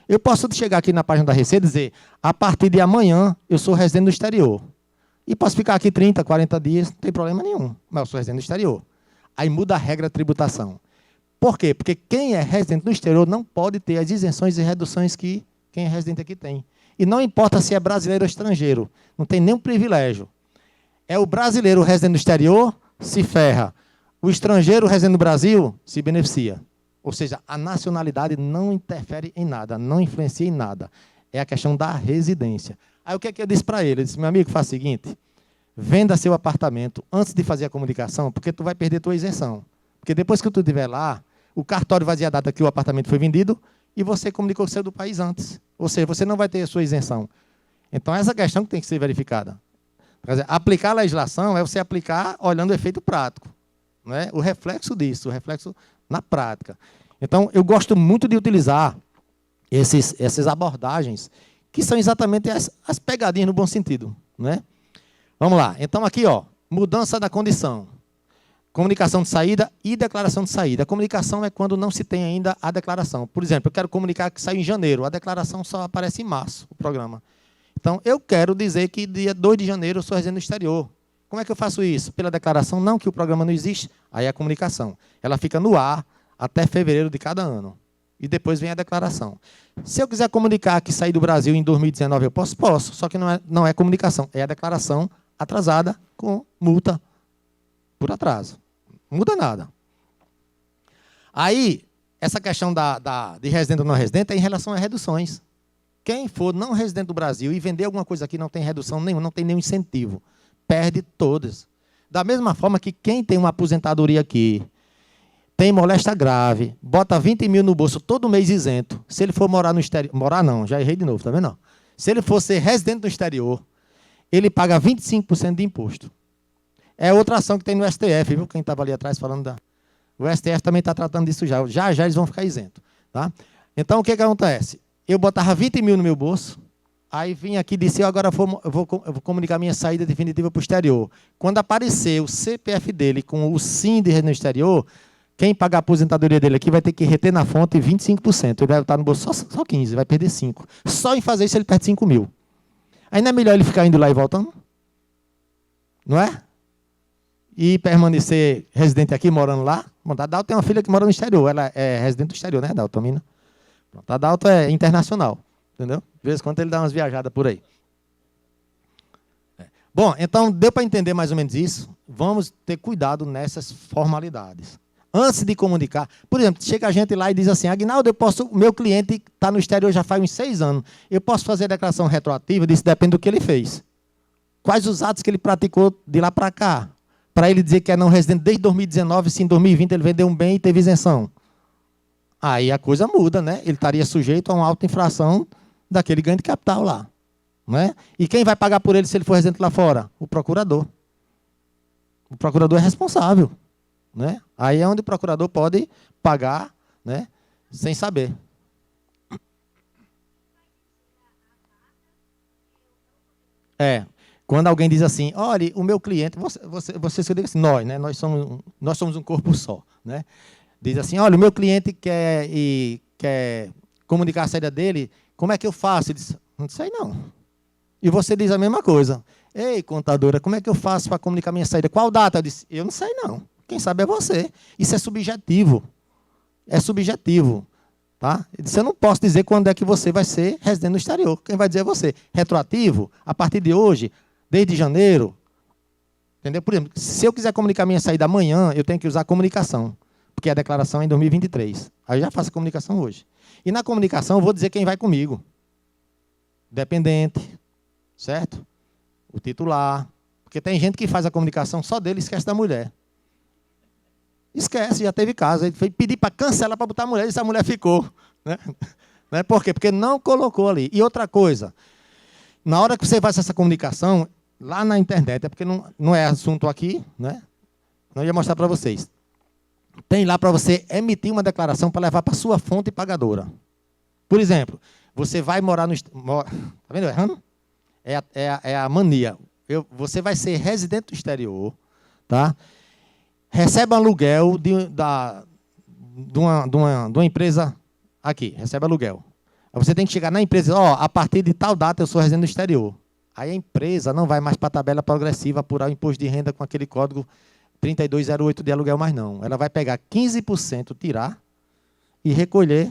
Speaker 1: Eu posso chegar aqui na página da Receita e dizer, a partir de amanhã eu sou residente no exterior. E posso ficar aqui 30, 40 dias, não tem problema nenhum. Mas eu sou residente no exterior. Aí muda a regra da tributação. Por quê? Porque quem é residente no exterior não pode ter as isenções e reduções que quem é residente aqui tem. E não importa se é brasileiro ou estrangeiro. Não tem nenhum privilégio. É o brasileiro residente no exterior, se ferra. O estrangeiro residente no Brasil, se beneficia. Ou seja, a nacionalidade não interfere em nada, não influencia em nada. É a questão da residência. Aí o que é que eu disse para ele? Eu disse, meu amigo, faz o seguinte, venda seu apartamento antes de fazer a comunicação, porque tu vai perder tua isenção. Porque depois que tu estiver lá, o cartório vai dizer a data que o apartamento foi vendido e você comunicou que saiu do país antes. Ou seja, você não vai ter a sua isenção. Então, essa questão que tem que ser verificada. Quer dizer, aplicar a legislação é você aplicar olhando o efeito prático. Não é? O reflexo disso, o reflexo na prática. Então, eu gosto muito de utilizar essas abordagens, que são exatamente as pegadinhas no bom sentido. Não é? Vamos lá. Então, aqui, ó, mudança da condição. Comunicação de saída e declaração de saída. A comunicação é quando não se tem ainda a declaração. Por exemplo, eu quero comunicar que saiu em janeiro. A declaração só aparece em março, o programa. Então, eu quero dizer que dia 2 de janeiro eu sou residente no exterior. Como é que eu faço isso? Pela declaração, não, que o programa não existe. Aí é a comunicação. Ela fica no ar até fevereiro de cada ano. E depois vem a declaração. Se eu quiser comunicar que saí do Brasil em 2019, eu posso? Posso. Só que não é comunicação. É a declaração atrasada com multa por atraso. Não muda nada. Aí, essa questão de residente ou não residente é em relação a reduções. Quem for não residente do Brasil e vender alguma coisa aqui não tem redução nenhuma, não tem nenhum incentivo. Perde todas. Da mesma forma que quem tem uma aposentadoria aqui, tem moléstia grave, bota 20 mil no bolso todo mês isento. Se ele for morar no exterior... Morar não, já errei de novo, tá vendo? Se ele for ser residente no exterior, ele paga 25% de imposto. É outra ação que tem no STF, viu? Quem estava ali atrás falando da... O STF também está tratando disso já. Já eles vão ficar isentos. Tá? Então, o que acontece? Eu botava 20 mil no meu bolso, Aí vim aqui e disse, agora eu vou comunicar minha saída definitiva para o exterior. Quando aparecer o CPF dele com o SIM de residência no exterior, quem pagar a aposentadoria dele aqui vai ter que reter na fonte 25%. Ele vai estar no bolso só 15%, vai perder 5%. Só em fazer isso ele perde 5 mil. Aí não é melhor ele ficar indo lá e voltando? Não é? E permanecer residente aqui, morando lá? Bom, a Dalto tem uma filha que mora no exterior. Ela é residente do exterior, né, Dalto? A Dalto é internacional. Entendeu? De vez em quando ele dá umas viajadas por aí. Bom, então deu para entender mais ou menos isso. Vamos ter cuidado nessas formalidades. Antes de comunicar, por exemplo, chega a gente lá e diz assim, Aguinaldo, o meu cliente está no exterior já faz uns 6 anos. Eu posso fazer a declaração retroativa? Isso depende do que ele fez. Quais os atos que ele praticou de lá para cá? Para ele dizer que é não residente desde 2019, se em 2020 ele vendeu um bem e teve isenção. Aí a coisa muda, né? Ele estaria sujeito a uma alta infração daquele ganho de capital lá. Não é? E quem vai pagar por ele se ele for residente lá fora? O procurador. O procurador é responsável. Né? Aí é onde o procurador pode pagar, né, sem saber. Quando alguém diz assim, olha, o meu cliente, você se diga assim, nós, né, nós somos um corpo só. Né? Diz assim, olha, o meu cliente quer comunicar a saída dele, como é que eu faço? Ele diz, não sei não. E você diz a mesma coisa. Ei, contadora, como é que eu faço para comunicar minha saída? Qual data? Eu disse, eu não sei não. Quem sabe é você. Isso é subjetivo. É subjetivo. Tá? Eu disse, eu não posso dizer quando é que você vai ser residente no exterior. Quem vai dizer é você. Retroativo, a partir de hoje, desde janeiro. Entendeu? Por exemplo, se eu quiser comunicar minha saída amanhã, eu tenho que usar a comunicação. Porque a declaração é em 2023. Aí eu já faço a comunicação hoje. E na comunicação eu vou dizer quem vai comigo. Dependente. Certo? O titular. Porque tem gente que faz a comunicação só dele e esquece da mulher. Esquece, já teve caso. Ele foi pedir para cancelar para botar a mulher e essa mulher ficou. Né? Por quê? Porque não colocou ali. E outra coisa, na hora que você faz essa comunicação, lá na internet, é porque não é assunto aqui, né? Não ia mostrar para vocês. Tem lá para você emitir uma declaração para levar para a sua fonte pagadora. Por exemplo, você vai morar no... Está vendo errando? É a mania. Você vai ser residente do exterior, tá? Recebe um aluguel de uma empresa aqui, recebe aluguel. Aí você tem que chegar na empresa e dizer, a partir de tal data eu sou residente do exterior. Aí a empresa não vai mais para a tabela progressiva apurar o imposto de renda com aquele código 3208 de aluguel mais não. Ela vai pegar 15%, tirar e recolher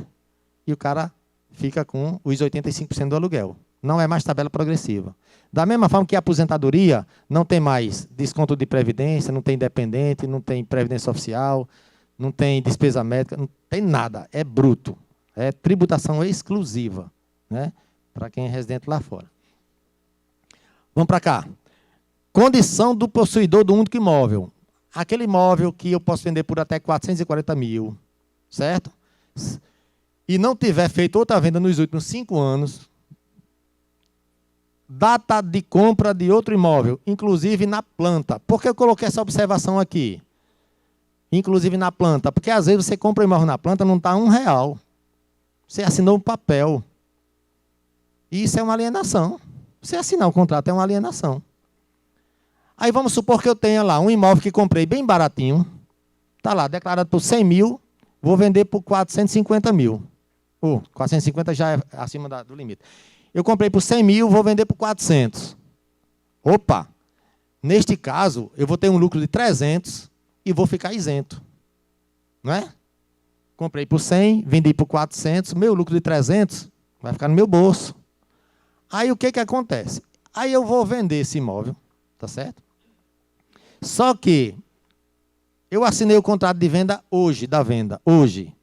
Speaker 1: e o cara fica com os 85% do aluguel. Não é mais tabela progressiva. Da mesma forma que a aposentadoria não tem mais desconto de previdência, não tem dependente, não tem previdência oficial, não tem despesa médica, não tem nada. É bruto. É tributação exclusiva, né, para quem é residente lá fora. Vamos para cá. Condição do possuidor do único imóvel. Aquele imóvel que eu posso vender por até 440 mil, certo? E não tiver feito outra venda nos últimos 5 anos, data de compra de outro imóvel, inclusive na planta. Por que eu coloquei essa observação aqui? Inclusive na planta. Porque às vezes você compra um imóvel na planta, não está R$1. Você assinou um papel. E isso é uma alienação. Você assinar o contrato é uma alienação. Aí vamos supor que eu tenha lá um imóvel que comprei bem baratinho. Está lá, declarado por 100 mil, vou vender por 450 mil. 450 já é acima do limite. Eu comprei por 100 mil, vou vender por 400. Opa! Neste caso, eu vou ter um lucro de 300 e vou ficar isento. Não é? Comprei por 100, vendi por 400, meu lucro de 300 vai ficar no meu bolso. Aí o que acontece? Aí eu vou vender esse imóvel, tá certo? Só que eu assinei o contrato de venda hoje, hoje.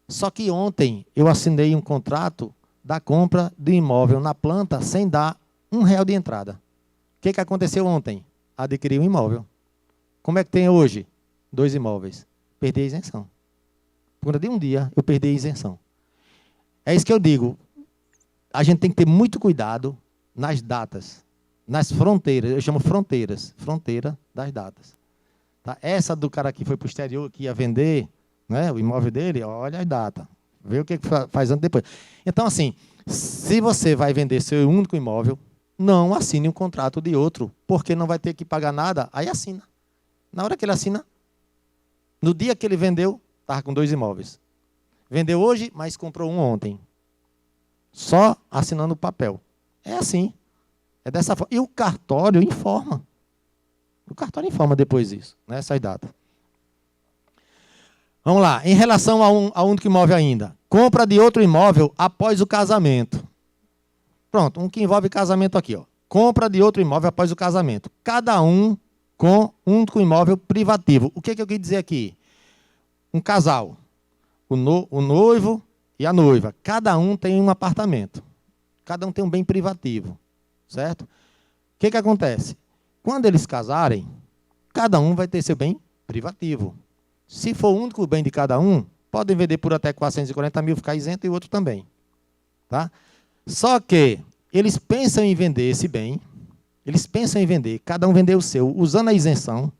Speaker 1: Só que ontem eu assinei um contrato da compra de imóvel na planta sem dar R$1 de entrada. O que aconteceu ontem? Adquiri um imóvel. Como é que tem hoje? 2 imóveis. Perdi a isenção. Por conta de um dia, eu perdi a isenção. É isso que eu digo. A gente tem que ter muito cuidado nas datas, nas fronteiras. Eu chamo fronteiras. Fronteira das datas. Tá? Essa do cara que foi para o exterior, que ia vender, né, o imóvel dele, olha a data. Vê o que faz antes e depois. Então, assim, se você vai vender seu único imóvel, não assine um contrato de outro, porque não vai ter que pagar nada, aí assina. Na hora que ele assina, no dia que ele vendeu, estava com 2 imóveis. Vendeu hoje, mas comprou um ontem. Só assinando o papel. É assim. É dessa forma. E o cartório informa. O cartório informa depois disso, nessas datas. Vamos lá. Em relação a único imóvel ainda. Compra de outro imóvel após o casamento. Pronto, um que envolve casamento aqui. Ó. Compra de outro imóvel após o casamento. Cada um com um único imóvel privativo. O que eu quis dizer aqui? Um casal. O noivo e a noiva. Cada um tem um apartamento. Cada um tem um bem privativo. Certo? O que acontece? Quando eles casarem, cada um vai ter seu bem privativo. Se for o único bem de cada um, podem vender por até 440 mil, ficar isento, e o outro também. Tá? Só que eles pensam em vender esse bem, eles pensam em vender, cada um vender o seu, usando a isenção,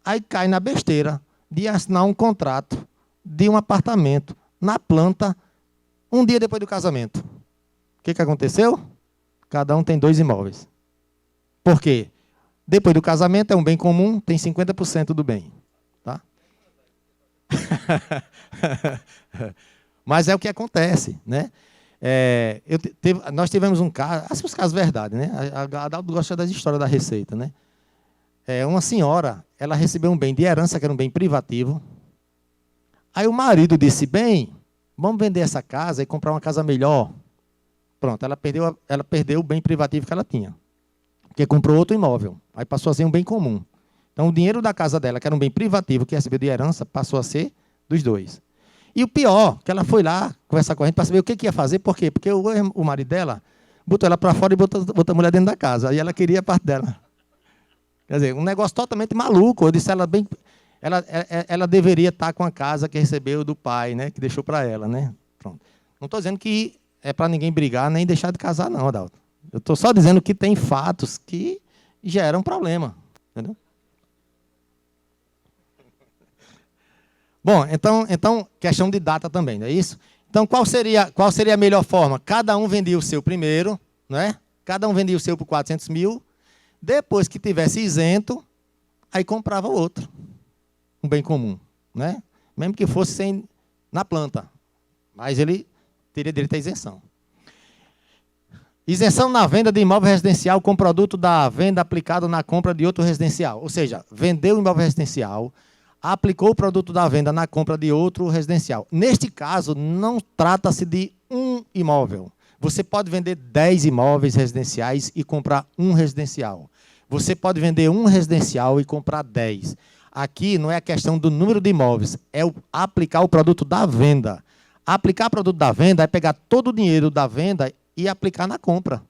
Speaker 1: aí cai na besteira de assinar um contrato de um apartamento na planta um dia depois do casamento. O que aconteceu? Cada um tem 2 imóveis. Por quê? Depois do casamento é um bem comum, tem 50% do bem. Tá? Mas é o que acontece, né? Nós tivemos um caso, assim, os casos verdade, né? A Adalto gosta das histórias da Receita, né? Uma senhora, ela recebeu um bem de herança, que era um bem privativo. Aí o marido disse, bem, vamos vender essa casa e comprar uma casa melhor. Pronto, ela perdeu o bem privativo que ela tinha. Porque comprou outro imóvel. Aí passou a ser um bem comum. Então, o dinheiro da casa dela, que era um bem privativo, que recebeu de herança, passou a ser dos 2. E o pior, que ela foi lá conversar com a gente para saber o que ia fazer. Por quê? Porque o marido dela botou ela para fora e botou a mulher dentro da casa. Aí ela queria a parte dela. Quer dizer, um negócio totalmente maluco. Eu disse, ela deveria estar com a casa que recebeu do pai, né? Que deixou para ela, né? Pronto. Não estou dizendo que é para ninguém brigar, nem deixar de casar, não, Adalto. Eu estou só dizendo que tem fatos que geram problema. Entendeu? Bom, então, questão de data também, não é isso? Então, qual seria a melhor forma? Cada um vendia o seu primeiro, não é? Cada um vendia o seu por 400 mil. Depois que tivesse isento, aí comprava outro. Um bem comum, né? Mesmo que fosse na planta. Mas ele teria direito à isenção. Isenção na venda de imóvel residencial com produto da venda aplicado na compra de outro residencial. Ou seja, vendeu o imóvel residencial, aplicou o produto da venda na compra de outro residencial. Neste caso, não trata-se de um imóvel. Você pode vender 10 imóveis residenciais e comprar um residencial. Você pode vender um residencial e comprar 10. Aqui não é a questão do número de imóveis, é aplicar o produto da venda. Aplicar o produto da venda é pegar todo o dinheiro da venda e aplicar na compra.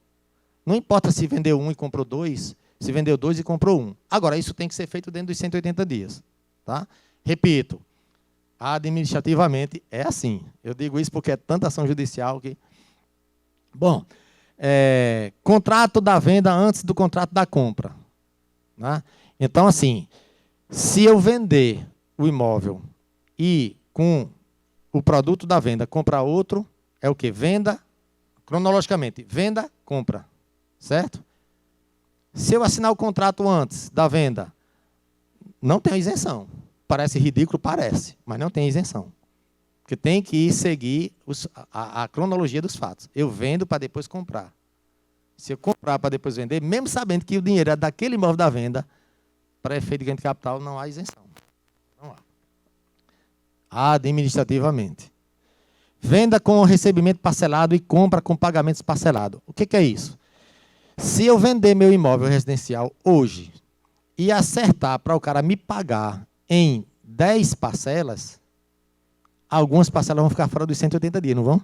Speaker 1: Não importa se vendeu um e comprou 2, se vendeu 2 e comprou 1. Agora, isso tem que ser feito dentro dos 180 dias. Tá? Repito, administrativamente é assim. Eu digo isso porque é tanta ação judicial que... Bom, contrato da venda antes do contrato da compra. Tá? Então, assim, se eu vender o imóvel e com o produto da venda comprar outro, é o quê? Venda, cronologicamente, venda, compra. Certo? Se eu assinar o contrato antes da venda, não tem isenção. Parece ridículo? Parece, mas não tem isenção. Porque tem que seguir a cronologia dos fatos. Eu vendo para depois comprar. Se eu comprar para depois vender, mesmo sabendo que o dinheiro é daquele imóvel da venda, para efeito de ganho de capital, não há isenção. Não há. Administrativamente. Venda com recebimento parcelado e compra com pagamentos parcelados. O que é isso? Se eu vender meu imóvel residencial hoje e acertar para o cara me pagar em 10 parcelas, algumas parcelas vão ficar fora dos 180 dias, não vão?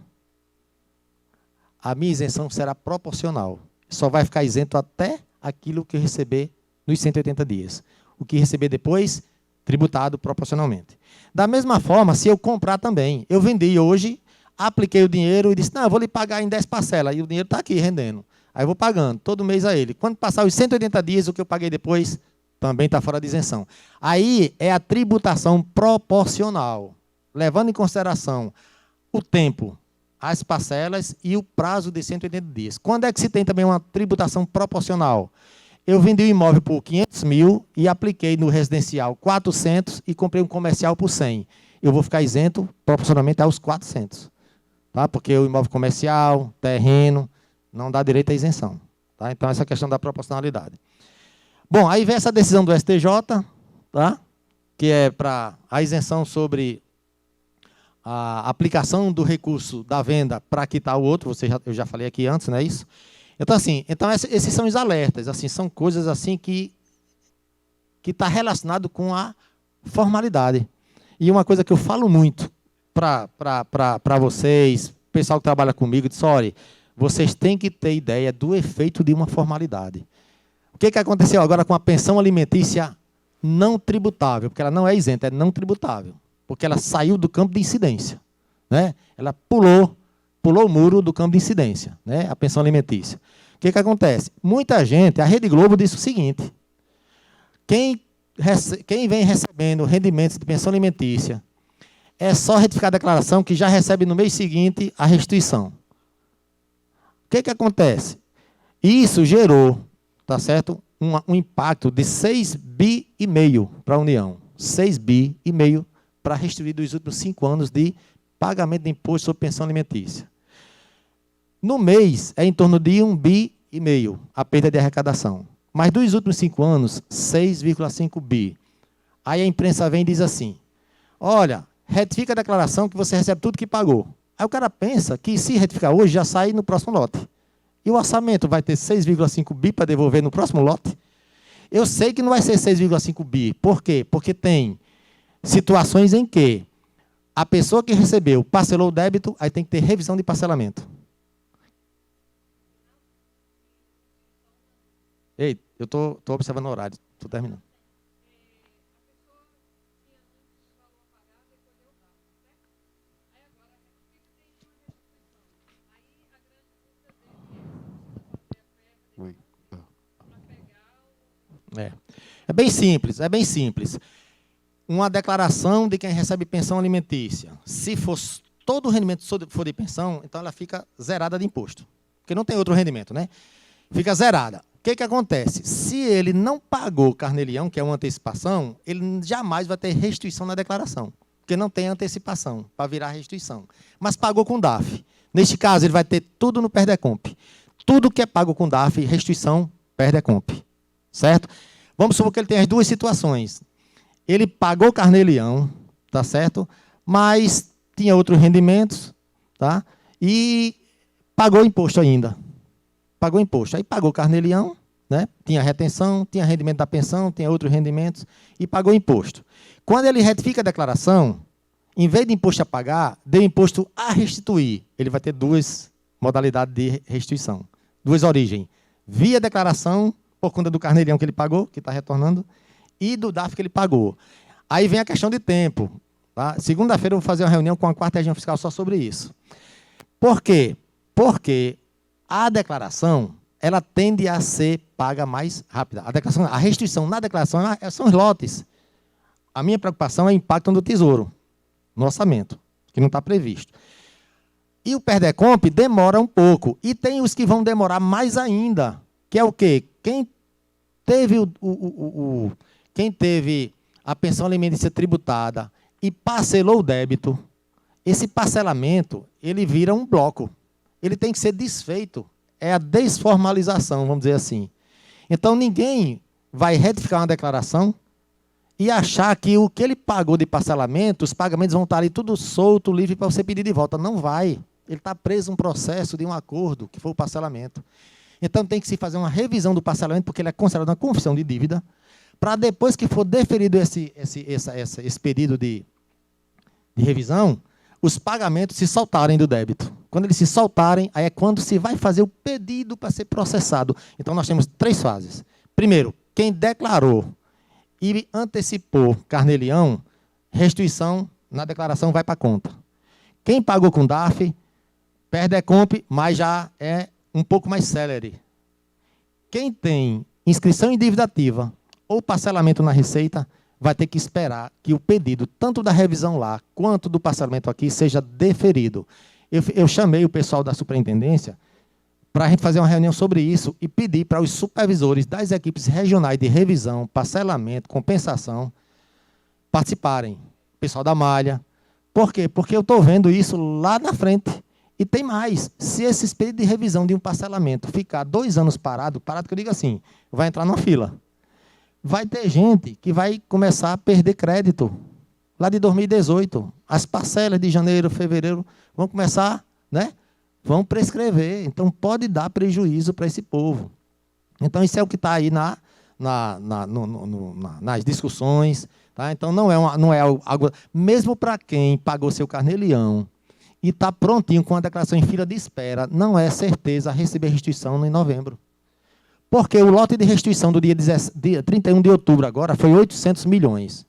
Speaker 1: A minha isenção será proporcional. Só vai ficar isento até aquilo que eu receber nos 180 dias. O que receber depois, tributado proporcionalmente. Da mesma forma, se eu comprar também, eu vendi hoje, apliquei o dinheiro e disse, não, eu vou lhe pagar em 10 parcelas. E o dinheiro está aqui rendendo. Aí eu vou pagando todo mês a ele. Quando passar os 180 dias, o que eu paguei depois também está fora de isenção. Aí é a tributação proporcional, levando em consideração o tempo, as parcelas e o prazo de 180 dias. Quando é que se tem também uma tributação proporcional? Eu vendi o imóvel por 500 mil e apliquei no residencial 400 e comprei um comercial por 100. Eu vou ficar isento proporcionalmente aos 400. Tá? Porque o imóvel comercial, terreno, não dá direito à isenção. Tá? Então, essa questão da proporcionalidade. Bom, aí vem essa decisão do STJ, tá? Que é para a isenção sobre a aplicação do recurso da venda para quitar o outro, eu já falei aqui antes, não é isso? Então, assim, esses são os alertas, assim, são coisas assim que está relacionado com a formalidade. E uma coisa que eu falo muito para vocês, pessoal que trabalha comigo, diz, olha, vocês têm que ter ideia do efeito de uma formalidade. O que aconteceu agora com a pensão alimentícia não tributável? Porque ela não é isenta, é não tributável. Porque ela saiu do campo de incidência. Né? Ela pulou o muro do campo de incidência, né? A pensão alimentícia. O que acontece? Muita gente, a Rede Globo disse o seguinte, quem vem recebendo rendimentos de pensão alimentícia, é só retificar a declaração que já recebe no mês seguinte a restituição. O que acontece? Isso gerou, tá certo? Um impacto de 6,5 bi para a União. 6,5 bi para restituir dos últimos 5 anos de pagamento de imposto sobre pensão alimentícia. No mês, é em torno de 1,5 bi a perda de arrecadação. Mas dos últimos 5 anos, 6,5 bi. Aí a imprensa vem e diz assim, olha, retifica a declaração que você recebe tudo que pagou. Aí o cara pensa que se retificar hoje, já sai no próximo lote. E o orçamento vai ter 6,5 bi para devolver no próximo lote? Eu sei que não vai ser 6,5 bi. Por quê? Porque tem situações em que a pessoa que recebeu parcelou o débito, aí tem que ter revisão de parcelamento. Ei, eu estou observando o horário, estou terminando. É bem simples, é bem simples. Uma declaração de quem recebe pensão alimentícia. Se for todo o rendimento for de pensão, então ela fica zerada de imposto. Porque não tem outro rendimento, né? Fica zerada. O que acontece? Se ele não pagou carnê-leão, que é uma antecipação, ele jamais vai ter restituição na declaração. Porque não tem antecipação para virar restituição. Mas pagou com DAF. Neste caso, ele vai ter tudo no PERDECOMP. Tudo que é pago com DAF, restituição, PERDECOMP. Certo? Vamos supor que ele tem as duas situações. Ele pagou carnê-leão, tá certo? Mas tinha outros rendimentos, tá? E pagou imposto ainda. Pagou imposto. Aí pagou carnê-leão, né? Tinha retenção, tinha rendimento da pensão, tinha outros rendimentos e pagou imposto. Quando ele retifica a declaração, em vez de imposto a pagar, deu imposto a restituir. Ele vai ter duas modalidades de restituição. Duas origens. Via declaração, por conta do carnê-leão que ele pagou, que está retornando, e do DAF que ele pagou. Aí vem a questão de tempo. Tá? Segunda-feira eu vou fazer uma reunião com a 4ª Região Fiscal só sobre isso. Por quê? Porque a declaração, ela tende a ser paga mais rápida. A restituição na declaração são os lotes. A minha preocupação é o impacto do Tesouro, no orçamento, que não está previsto. E o PERDECOMP demora um pouco. E tem os que vão demorar mais ainda, que é o quê? Quem teve a pensão alimentícia tributada e parcelou o débito, esse parcelamento, ele vira um bloco. Ele tem que ser desfeito. É a desformalização, vamos dizer assim. Então, ninguém vai retificar uma declaração e achar que o que ele pagou de parcelamento, os pagamentos vão estar ali tudo solto, livre para você pedir de volta. Não vai. Ele está preso a um processo de um acordo, que foi o parcelamento. Então, tem que se fazer uma revisão do parcelamento, porque ele é considerado uma confissão de dívida, para depois que for deferido esse período de revisão, os pagamentos se soltarem do débito. Quando eles se soltarem, aí é quando se vai fazer o pedido para ser processado. Então, nós temos 3 fases. Primeiro, quem declarou e antecipou carnê-leão, restituição na declaração vai para a conta. Quem pagou com DAF, PERDECOMP, mas já é um pouco mais célere. Quem tem inscrição em dívida ativa ou parcelamento na Receita, vai ter que esperar que o pedido, tanto da revisão lá, quanto do parcelamento aqui, seja deferido. Eu chamei o pessoal da superintendência para a gente fazer uma reunião sobre isso e pedir para os supervisores das equipes regionais de revisão, parcelamento, compensação, participarem. Pessoal da malha. Por quê? Porque eu estou vendo isso lá na frente. E tem mais. Se esse período de revisão de um parcelamento ficar 2 anos parado que eu digo assim, vai entrar numa fila. Vai ter gente que vai começar a perder crédito. Lá de 2018, as parcelas de janeiro, fevereiro, vão começar, né? Vão prescrever. Então, pode dar prejuízo para esse povo. Então, isso é o que está aí nas discussões. Tá? Então, não é algo... Mesmo para quem pagou seu carnê-leão e está prontinho com a declaração em fila de espera, não é certeza receber restituição em novembro. Porque o lote de restituição do dia 31 de outubro agora foi 800 milhões.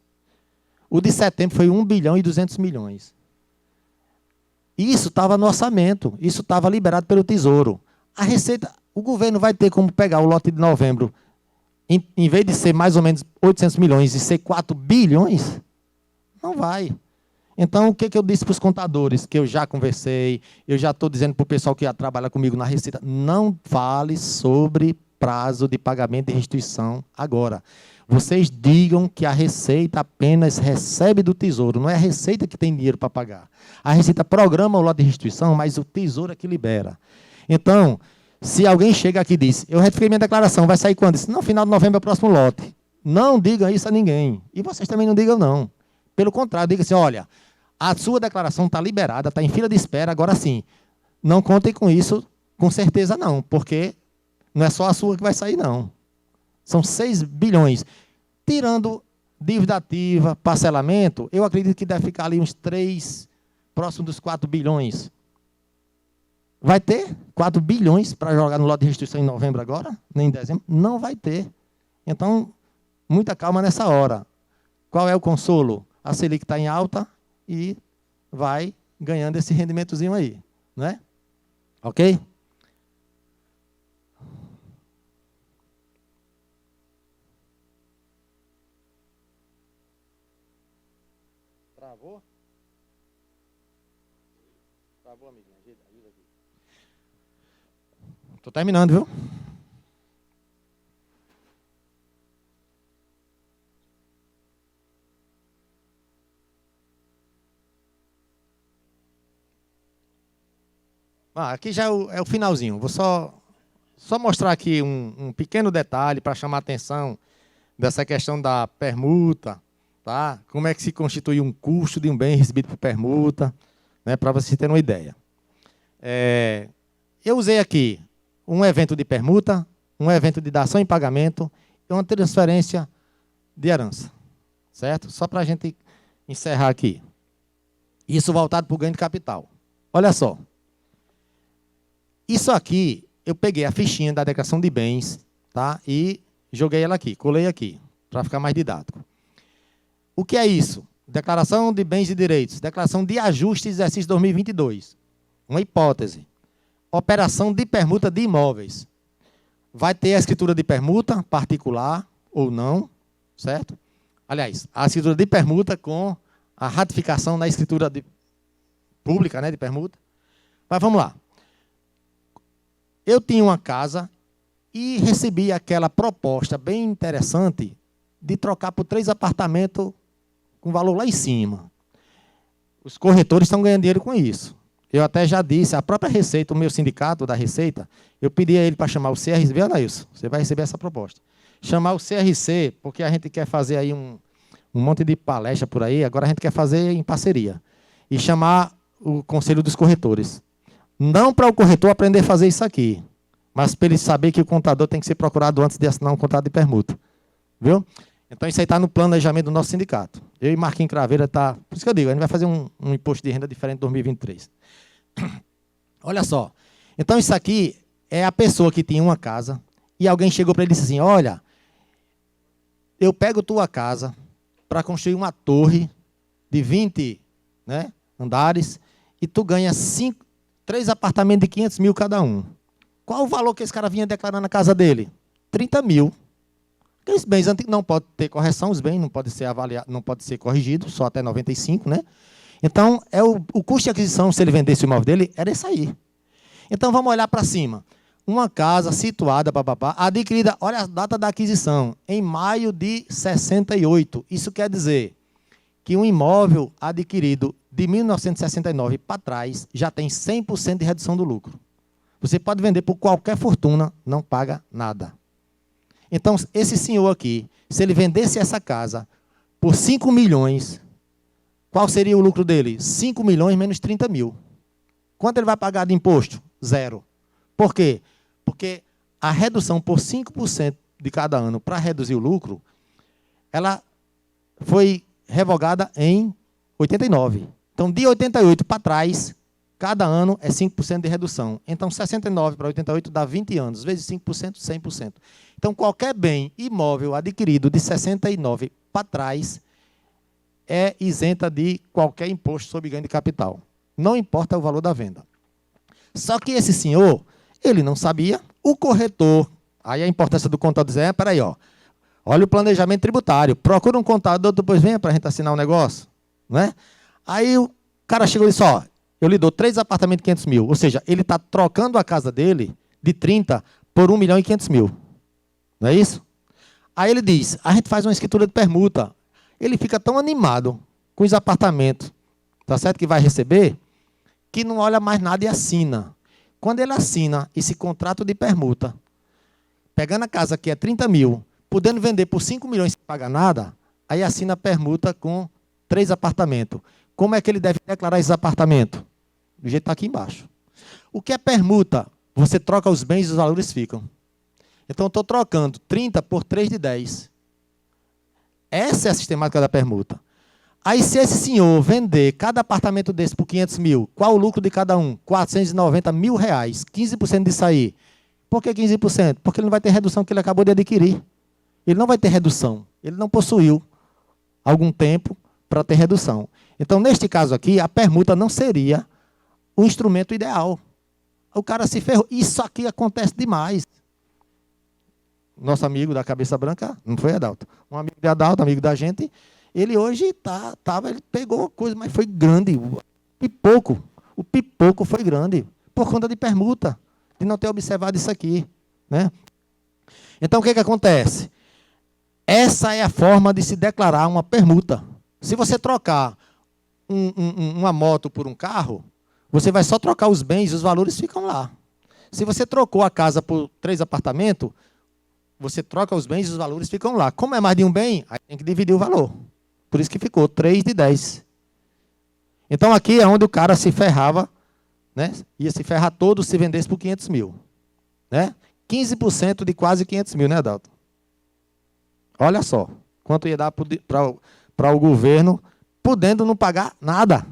Speaker 1: O de setembro foi 1 bilhão e 200 milhões. Isso estava no orçamento, isso estava liberado pelo Tesouro. A Receita, o governo vai ter como pegar o lote de novembro, em vez de ser mais ou menos 800 milhões e ser 4 bilhões? Não vai. Então, o que eu disse para os contadores, que eu já conversei, eu já estou dizendo para o pessoal que trabalha comigo na Receita, não fale sobre prazo de pagamento e restituição agora. Vocês digam que a Receita apenas recebe do Tesouro, não é a Receita que tem dinheiro para pagar. A Receita programa o lote de restituição, mas o Tesouro é que libera. Então, se alguém chega aqui e diz, eu retifiquei minha declaração, vai sair quando? No final de novembro é o próximo lote. Não diga isso a ninguém. E vocês também não digam não. Pelo contrário, diga assim, olha, a sua declaração está liberada, está em fila de espera, agora sim. Não contem com isso, com certeza não, porque não é só a sua que vai sair, não. São 6 bilhões. Tirando dívida ativa, parcelamento, eu acredito que deve ficar ali uns 3, próximo dos 4 bilhões. Vai ter 4 bilhões para jogar no lote de restituição em novembro agora? Nem em dezembro? Não vai ter. Então, muita calma nessa hora. Qual é o consolo? A Selic está em alta e vai ganhando esse rendimentozinho aí. Né? Ok? Travou? Travou, amiguinho. Ajuda aqui. Estou terminando, viu? Aqui já é o finalzinho. Vou só mostrar aqui um pequeno detalhe para chamar a atenção dessa questão da permuta. Tá? Como é que se constitui um custo de um bem recebido por permuta, né, para vocês terem uma ideia. Eu usei aqui um evento de permuta, um evento de dação em pagamento e uma transferência de herança. Certo? Só para a gente encerrar aqui. Isso voltado para o ganho de capital. Olha só. Isso aqui, eu peguei a fichinha da declaração de bens, tá? E joguei ela aqui, colei aqui, para ficar mais didático. O que é isso? Declaração de bens e direitos. Declaração de ajuste exercício 2022. Uma hipótese. Operação de permuta de imóveis. Vai ter a escritura de permuta, particular ou não, certo? Aliás, a escritura de permuta com a ratificação na escritura pública, né, de permuta. Mas vamos lá. Eu tinha uma casa e recebi aquela proposta bem interessante de trocar por 3 apartamentos com valor lá em cima. Os corretores estão ganhando dinheiro com isso. Eu até já disse, a própria Receita, o meu sindicato da Receita, eu pedi a ele para chamar o CRC, viu, Anailson? Você vai receber essa proposta. Chamar o CRC, porque a gente quer fazer aí um monte de palestra por aí, agora a gente quer fazer em parceria. E chamar o Conselho dos Corretores. Não para o corretor aprender a fazer isso aqui, mas para ele saber que o contador tem que ser procurado antes de assinar um contrato de permuta. Viu? Então, isso aí está no planejamento do nosso sindicato. Eu e Marquinhos Craveira está... Por isso que eu digo, a gente vai fazer um imposto de renda diferente em 2023. Olha só. Então, isso aqui é a pessoa que tinha uma casa e alguém chegou para ele e disse assim, olha, eu pego tua casa para construir uma torre de 20, né, andares e tu ganha 3 apartamentos de 500 mil cada um. Qual o valor que esse cara vinha declarando na casa dele? 30 mil. Aqueles bens antigos não podem ter correção, os bens não podem ser avaliados, não podem ser corrigidos, só até 95, né? Então, o custo de aquisição, se ele vendesse o imóvel dele, era esse aí. Então, vamos olhar para cima. Uma casa situada, adquirida, olha a data da aquisição, em maio de 68. Isso quer dizer que um imóvel adquirido de 1969 para trás já tem 100% de redução do lucro. Você pode vender por qualquer fortuna, não paga nada. Então, esse senhor aqui, se ele vendesse essa casa por 5 milhões, qual seria o lucro dele? 5 milhões menos 30 mil. Quanto ele vai pagar de imposto? 0. Por quê? Porque a redução por 5% de cada ano para reduzir o lucro, ela foi revogada em 89. Então, de 88 para trás, cada ano é 5% de redução. Então, 69 para 88 dá 20 anos, vezes 5%, 100%. Então, qualquer bem imóvel adquirido de 69 para trás é isenta de qualquer imposto sobre ganho de capital. Não importa o valor da venda. Só que esse senhor, ele não sabia, o corretor, aí a importância do contador dizer, peraí, ó, olha o planejamento tributário, procura um contador, depois venha para a gente assinar um negócio, né? Aí o cara chegou e disse, ó, eu lhe dou 3 apartamentos de 500 mil, ou seja, ele está trocando a casa dele de 30 por 1 milhão e 500 mil, não é isso? Aí ele diz, a gente faz uma escritura de permuta, ele fica tão animado com os apartamentos, tá certo, que vai receber, que não olha mais nada e assina. Quando ele assina esse contrato de permuta, pegando a casa que é 30 mil, podendo vender por 5 milhões sem pagar nada, aí assina a permuta com 3 apartamentos. Como é que ele deve declarar esses apartamentos? Do jeito que está aqui embaixo. O que é permuta? Você troca os bens e os valores ficam. Então, eu estou trocando 30 por 3 de 10. Essa é a sistemática da permuta. Aí, se esse senhor vender cada apartamento desse por 500 mil, qual o lucro de cada um? 490 mil reais, 15% disso aí. Por que 15%? Porque ele não vai ter redução que ele acabou de adquirir. Ele não vai ter redução. Ele não possuiu algum tempo para ter redução. Então, neste caso aqui, a permuta não seria o instrumento ideal. O cara se ferrou. Isso aqui acontece demais. Nosso amigo da cabeça branca, não foi Adalto? Um amigo de Adalto, amigo da gente, ele hoje ele pegou coisa, mas foi grande. O pipoco foi grande, por conta de permuta, de não ter observado isso aqui, né? Então, o que acontece? Essa é a forma de se declarar uma permuta. Se você trocar uma moto por um carro, você vai só trocar os bens e os valores ficam lá. Se você trocou a casa por 3 apartamentos, você troca os bens e os valores ficam lá. Como é mais de um bem, aí tem que dividir o valor. Por isso que ficou 3 de 10. Então, aqui é onde o cara se ferrava, né? Ia se ferrar todo se vendesse por 500 mil. Né? 15% de quase 500 mil, né, Adalto? Olha só, quanto ia dar para o governo, podendo não pagar nada.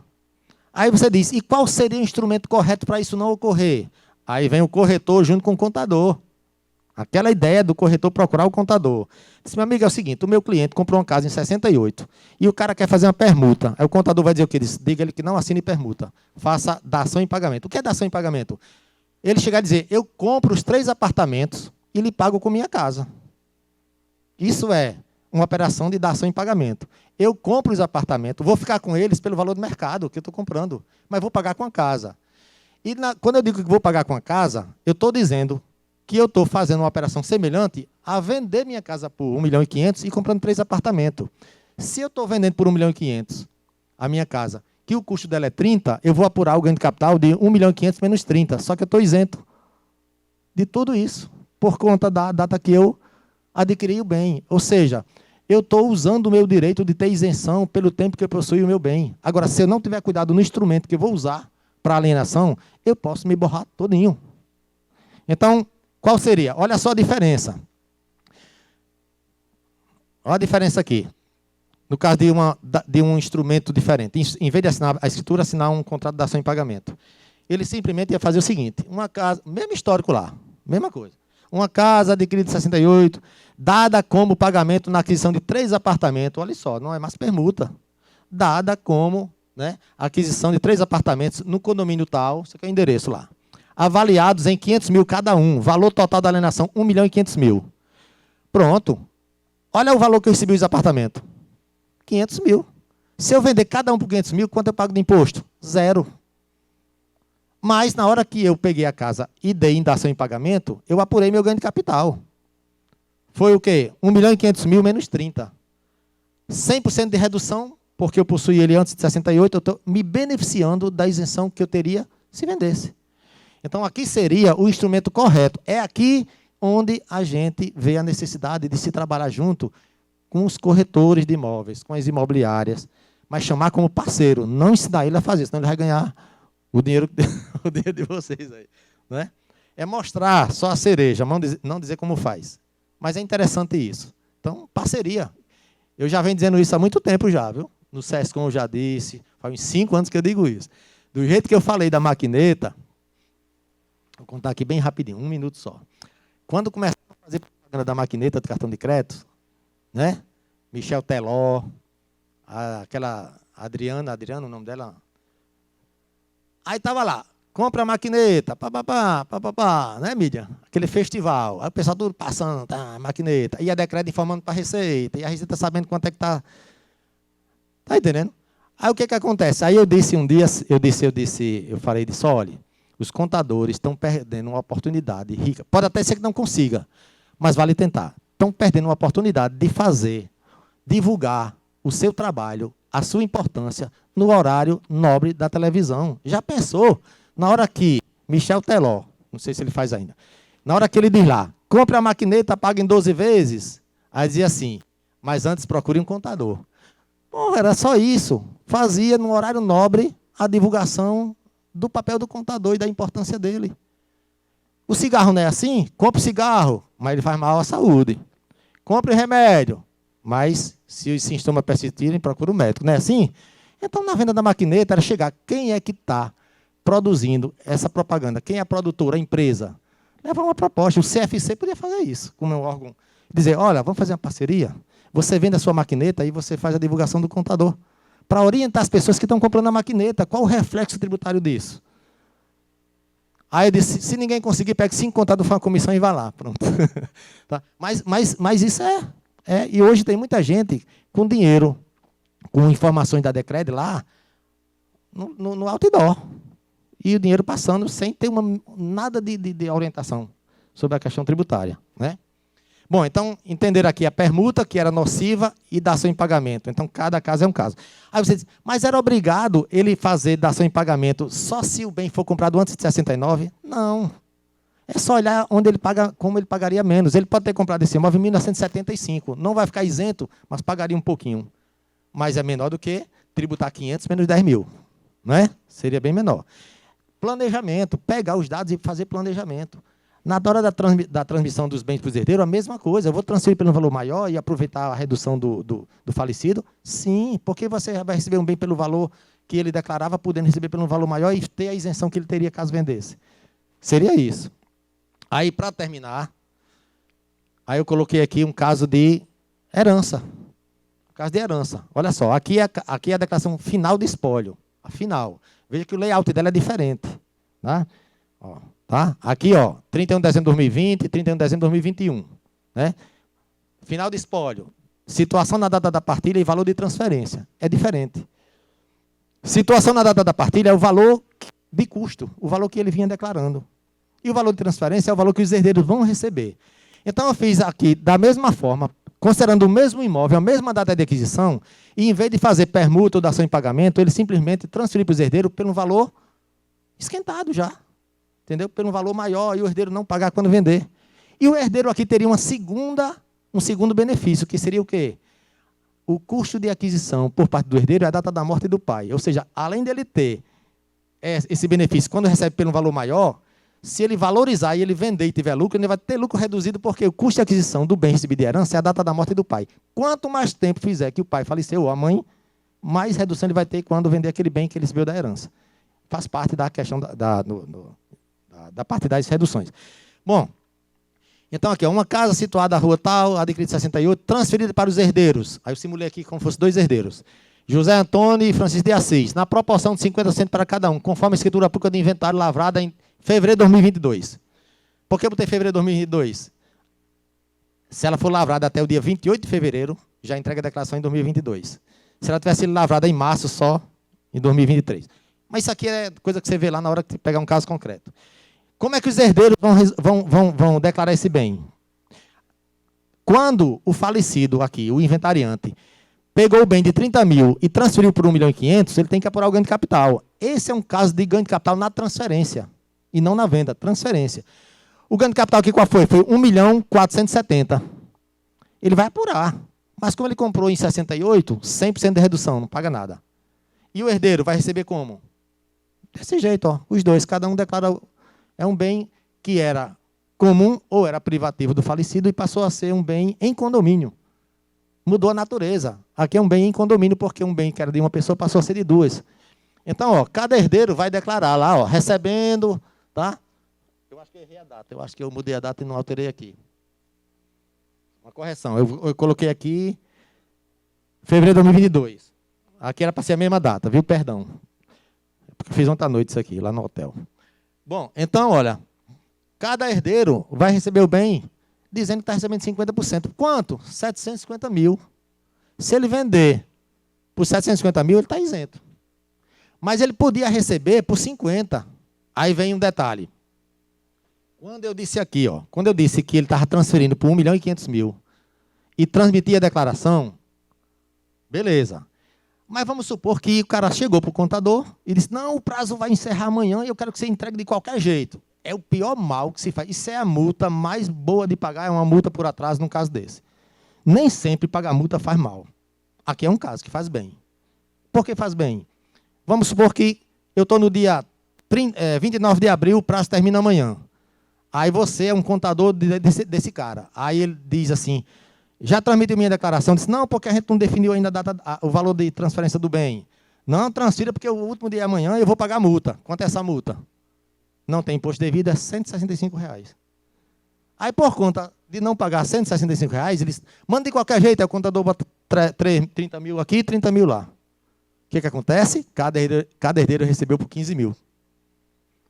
Speaker 1: Aí você diz, e qual seria o instrumento correto para isso não ocorrer? Aí vem o corretor junto com o contador. Aquela ideia do corretor procurar o contador. Disse, meu amigo, é o seguinte, o meu cliente comprou uma casa em 68 e o cara quer fazer uma permuta. Aí o contador vai dizer o quê? Diga ele que não assine permuta. Faça dação em pagamento. O que é dação em pagamento? Ele chegar a dizer, eu compro os 3 apartamentos e lhe pago com minha casa. Isso é uma operação de dação em pagamento. Eu compro os apartamentos, vou ficar com eles pelo valor do mercado que eu estou comprando, mas vou pagar com a casa. E quando eu digo que vou pagar com a casa, eu estou dizendo que eu estou fazendo uma operação semelhante a vender minha casa por 1 milhão e 500 e comprando 3 apartamentos. Se eu estou vendendo por 1 milhão e 500 a minha casa, que o custo dela é 30, eu vou apurar o ganho de capital de 1 milhão e 500 menos 30. Só que eu estou isento de tudo isso, por conta da data que eu adquiri o bem. Ou seja, eu estou usando o meu direito de ter isenção pelo tempo que eu possuí o meu bem. Agora, se eu não tiver cuidado no instrumento que eu vou usar para alienação, eu posso me borrar todinho. Então, qual seria? Olha só a diferença. Olha a diferença aqui. No caso de um instrumento diferente. Em vez de assinar a escritura, assinar um contrato de dação em pagamento. Ele simplesmente ia fazer o seguinte. Uma casa, mesmo histórico lá, mesma coisa. Uma casa adquirida em 68, dada como pagamento na aquisição de 3 apartamentos. Olha só, não é mais permuta. Dada como, né, aquisição de 3 apartamentos no condomínio tal, isso aqui é o endereço lá. Avaliados em 500 mil cada um. Valor total da alienação, 1 milhão e 500 mil. Pronto. Olha o valor que eu recebi os apartamentos. 500 mil. Se eu vender cada um por 500 mil, quanto eu pago de imposto? Zero. Mas, na hora que eu peguei a casa e dei em dação em pagamento, eu apurei meu ganho de capital. Foi o quê? 1.500.000 menos 30. 100% de redução, porque eu possuí ele antes de 68, eu estou me beneficiando da isenção que eu teria se vendesse. Então, aqui seria o instrumento correto. É aqui onde a gente vê a necessidade de se trabalhar junto com os corretores de imóveis, com as imobiliárias, mas chamar como parceiro, não ensinar ele a fazer, senão ele vai ganhar o dinheiro, o dinheiro de vocês aí. Né? É mostrar só a cereja, não dizer como faz. Mas é interessante isso. Então, parceria. Eu já venho dizendo isso há muito tempo já, viu? No SESCOM eu já disse, faz uns 5 anos que eu digo isso. Do jeito que eu falei da maquineta, vou contar aqui bem rapidinho, 1 minuto só. Quando começaram a fazer propaganda da maquineta do cartão de crédito, né? Michel Teló, aquela Adriana, o nome dela. Aí estava lá, compra a maquineta, papapá, né, mídia? Aquele festival. Aí o pessoal tudo passando, tá, maquineta. E a decreto informando para a Receita. E a Receita sabendo quanto é que está. Está entendendo? Aí o que acontece? Aí eu disse um dia, eu falei disso, olha, os contadores estão perdendo uma oportunidade rica. Pode até ser que não consiga, mas vale tentar. Estão perdendo uma oportunidade de fazer, divulgar o seu trabalho, a sua importância no horário nobre da televisão. Já pensou? Na hora que Michel Teló, não sei se ele faz ainda, na hora que ele diz lá, compre a maquineta, paga em 12 vezes, aí dizia assim, mas antes procure um contador. Bom, era só isso. Fazia no horário nobre a divulgação do papel do contador e da importância dele. O cigarro não é assim? Compre cigarro, mas ele faz mal à saúde. Compre remédio, mas se os sintomas persistirem, procure um médico. Não é assim? Então, na venda da maquineta, era chegar quem é que está produzindo essa propaganda, quem é a produtora, a empresa. Leva uma proposta. O CFC podia fazer isso, como é um órgão. Dizer, olha, vamos fazer uma parceria. Você vende a sua maquineta e você faz a divulgação do contador. Para orientar as pessoas que estão comprando a maquineta. Qual o reflexo tributário disso? Aí eu disse, se ninguém conseguir, pegue 5 contadores, faz uma comissão e vá lá. Pronto. Tá? Mas isso é. E hoje tem muita gente com dinheiro, com informações da Decred lá, no outdoor. E o dinheiro passando sem ter nada de orientação sobre a questão tributária. Né? Bom, então, entender aqui a permuta, que era nociva, e dação em pagamento. Então, cada caso é um caso. Aí você diz, mas era obrigado ele fazer dação em pagamento só se o bem for comprado antes de 69? Não. É só olhar onde ele paga, como ele pagaria menos. Ele pode ter comprado esse imóvel em 1975. Não vai ficar isento, mas pagaria um pouquinho. Mas é menor do que tributar 500 menos 10 mil. Não é? Seria bem menor. Planejamento. Pegar os dados e fazer planejamento. Na hora da transmissão dos bens para os herdeiros, a mesma coisa. Eu vou transferir pelo valor maior e aproveitar a redução do falecido? Sim, porque você vai receber um bem pelo valor que ele declarava, podendo receber pelo valor maior e ter a isenção que ele teria caso vendesse. Seria isso. Aí, para terminar, aí eu coloquei aqui um caso de herança. Caso de herança. Olha só, aqui é a declaração final de espólio. A final. Veja que o layout dela é diferente. Tá? Ó. Tá? Aqui, ó, 31 de dezembro de 2020, 31 de dezembro de 2021. Né? Final de espólio. Situação na data da partilha e valor de transferência. É diferente. Situação na data da partilha é o valor de custo, o valor que ele vinha declarando. E o valor de transferência é o valor que os herdeiros vão receber. Então, eu fiz aqui, da mesma forma, considerando o mesmo imóvel, a mesma data de aquisição, e em vez de fazer permuta ou dação em pagamento, ele simplesmente transferir para os herdeiros pelo valor esquentado já. Entendeu? Pelo valor maior e o herdeiro não pagar quando vender. E o herdeiro aqui teria um segundo benefício, que seria o quê? O custo de aquisição por parte do herdeiro é a data da morte do pai. Ou seja, além dele ter esse benefício, quando recebe pelo valor maior, se ele valorizar e ele vender e tiver lucro, ele vai ter lucro reduzido, porque o custo de aquisição do bem recebido de herança é a data da morte do pai. Quanto mais tempo fizer que o pai faleceu ou a mãe, mais redução ele vai ter quando vender aquele bem que ele recebeu da herança. Faz parte da questão da parte das reduções. Bom, então aqui, uma casa situada na rua tal, adquirida em 68, transferida para os herdeiros. Aí eu simulei aqui como se fossem 2 herdeiros. José Antônio e Francisco de Assis, na proporção de 50% para cada um, conforme a escritura pública de inventário lavrada em fevereiro de 2022. Por que eu botei fevereiro de 2022? se ela for lavrada até o dia 28 de fevereiro, já entrega a declaração em 2022. Se ela tivesse sido lavrada em março, só em 2023. Mas isso aqui é coisa que você vê lá na hora que pegar um caso concreto. Como é que os herdeiros vão declarar esse bem? Quando o falecido aqui, o inventariante, pegou o bem de 30 mil e transferiu por 1 milhão e 500, ele tem que apurar o ganho de capital. Esse é um caso de ganho de capital na transferência, e não na venda, transferência. O ganho de capital aqui qual foi? Foi 1 milhão 470. Ele vai apurar. Mas como ele comprou em 68, 100% de redução, não paga nada. E o herdeiro vai receber como? Desse jeito, ó, os dois, cada um declara, é um bem que era comum ou era privativo do falecido e passou a ser um bem em condomínio. Mudou a natureza. Aqui é um bem em condomínio, porque um bem que era de uma pessoa passou a ser de duas. Então, ó, cada herdeiro vai declarar lá, ó, recebendo, tá? Eu acho que eu errei a data, eu acho que eu mudei a data e não alterei aqui. Uma correção, eu coloquei aqui fevereiro de 2022. Aqui era para ser a mesma data, viu? Perdão. Porque eu fiz ontem à noite isso aqui, lá no hotel. Bom, então, olha, cada herdeiro vai receber o bem dizendo que está recebendo 50%. Quanto? 750 mil. Se ele vender por 750 mil, ele está isento. Mas ele podia receber por 50. Aí vem um detalhe. Quando eu disse aqui, ó, quando eu disse que ele estava transferindo por 1 milhão e 500 mil e transmitia a declaração, beleza. Mas vamos supor que o cara chegou para o contador e disse, não, o prazo vai encerrar amanhã e eu quero que você entregue de qualquer jeito. É o pior mal que se faz. Isso é a multa mais boa de pagar, é uma multa por atraso num caso desse. Nem sempre pagar multa faz mal. Aqui é um caso que faz bem. Por que faz bem? Vamos supor que eu estou no dia 29 de abril, o prazo termina amanhã. Aí você é um contador desse cara. Aí ele diz assim, já transmitiu minha declaração? Disse, não, porque a gente não definiu ainda o valor de transferência do bem. Não, transfira porque o último dia é amanhã e eu vou pagar a multa. Quanto é essa multa? Não tem imposto devido, é R$ 165. Aí, por conta de não pagar R$ 165, eles mandam de qualquer jeito, aí o contador bota 30 mil aqui e 30 mil lá. O que acontece? Cada herdeiro recebeu por 15 mil.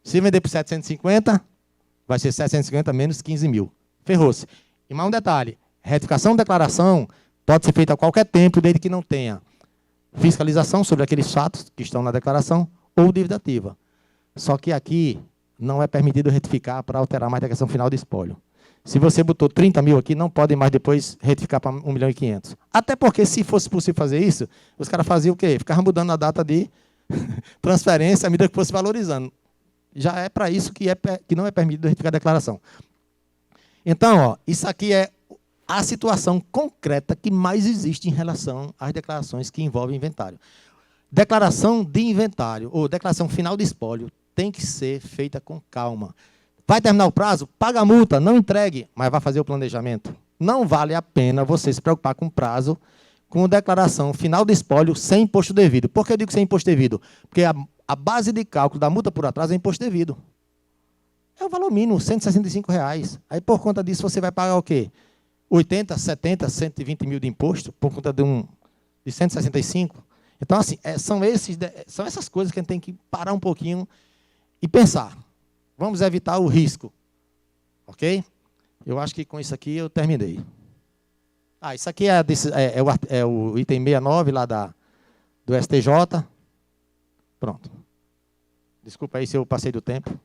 Speaker 1: Se vender por 750, vai ser 750 menos 15 mil. Ferrou-se. E mais um detalhe, retificação de declaração pode ser feita a qualquer tempo, desde que não tenha fiscalização sobre aqueles fatos que estão na declaração ou dívida ativa. Só que aqui não é permitido retificar para alterar mais a questão final de espólio. Se você botou 30 mil aqui, não pode mais depois retificar para 1 milhão e 500. Até porque, se fosse possível fazer isso, os caras faziam o quê? Ficavam mudando a data de transferência à medida que fosse valorizando. Já é para isso que não é permitido retificar a declaração. Então, ó, isso aqui é a situação concreta que mais existe em relação às declarações que envolvem inventário. Declaração de inventário, ou declaração final de espólio, tem que ser feita com calma. Vai terminar o prazo? Paga a multa, não entregue, mas vai fazer o planejamento. Não vale a pena você se preocupar com prazo, com declaração final de espólio sem imposto devido. Por que eu digo sem imposto devido? Porque a base de cálculo da multa por atraso é imposto devido. É o valor mínimo, R$ 165. Aí, por conta disso, você vai pagar o quê? 80, 70, 120 mil de imposto, por conta de 165. Então, assim, são essas coisas que a gente tem que parar um pouquinho e pensar. Vamos evitar o risco. Ok? Eu acho que com isso aqui eu terminei. Isso aqui é o item 69 lá do STJ. Pronto. Desculpa aí se eu passei do tempo.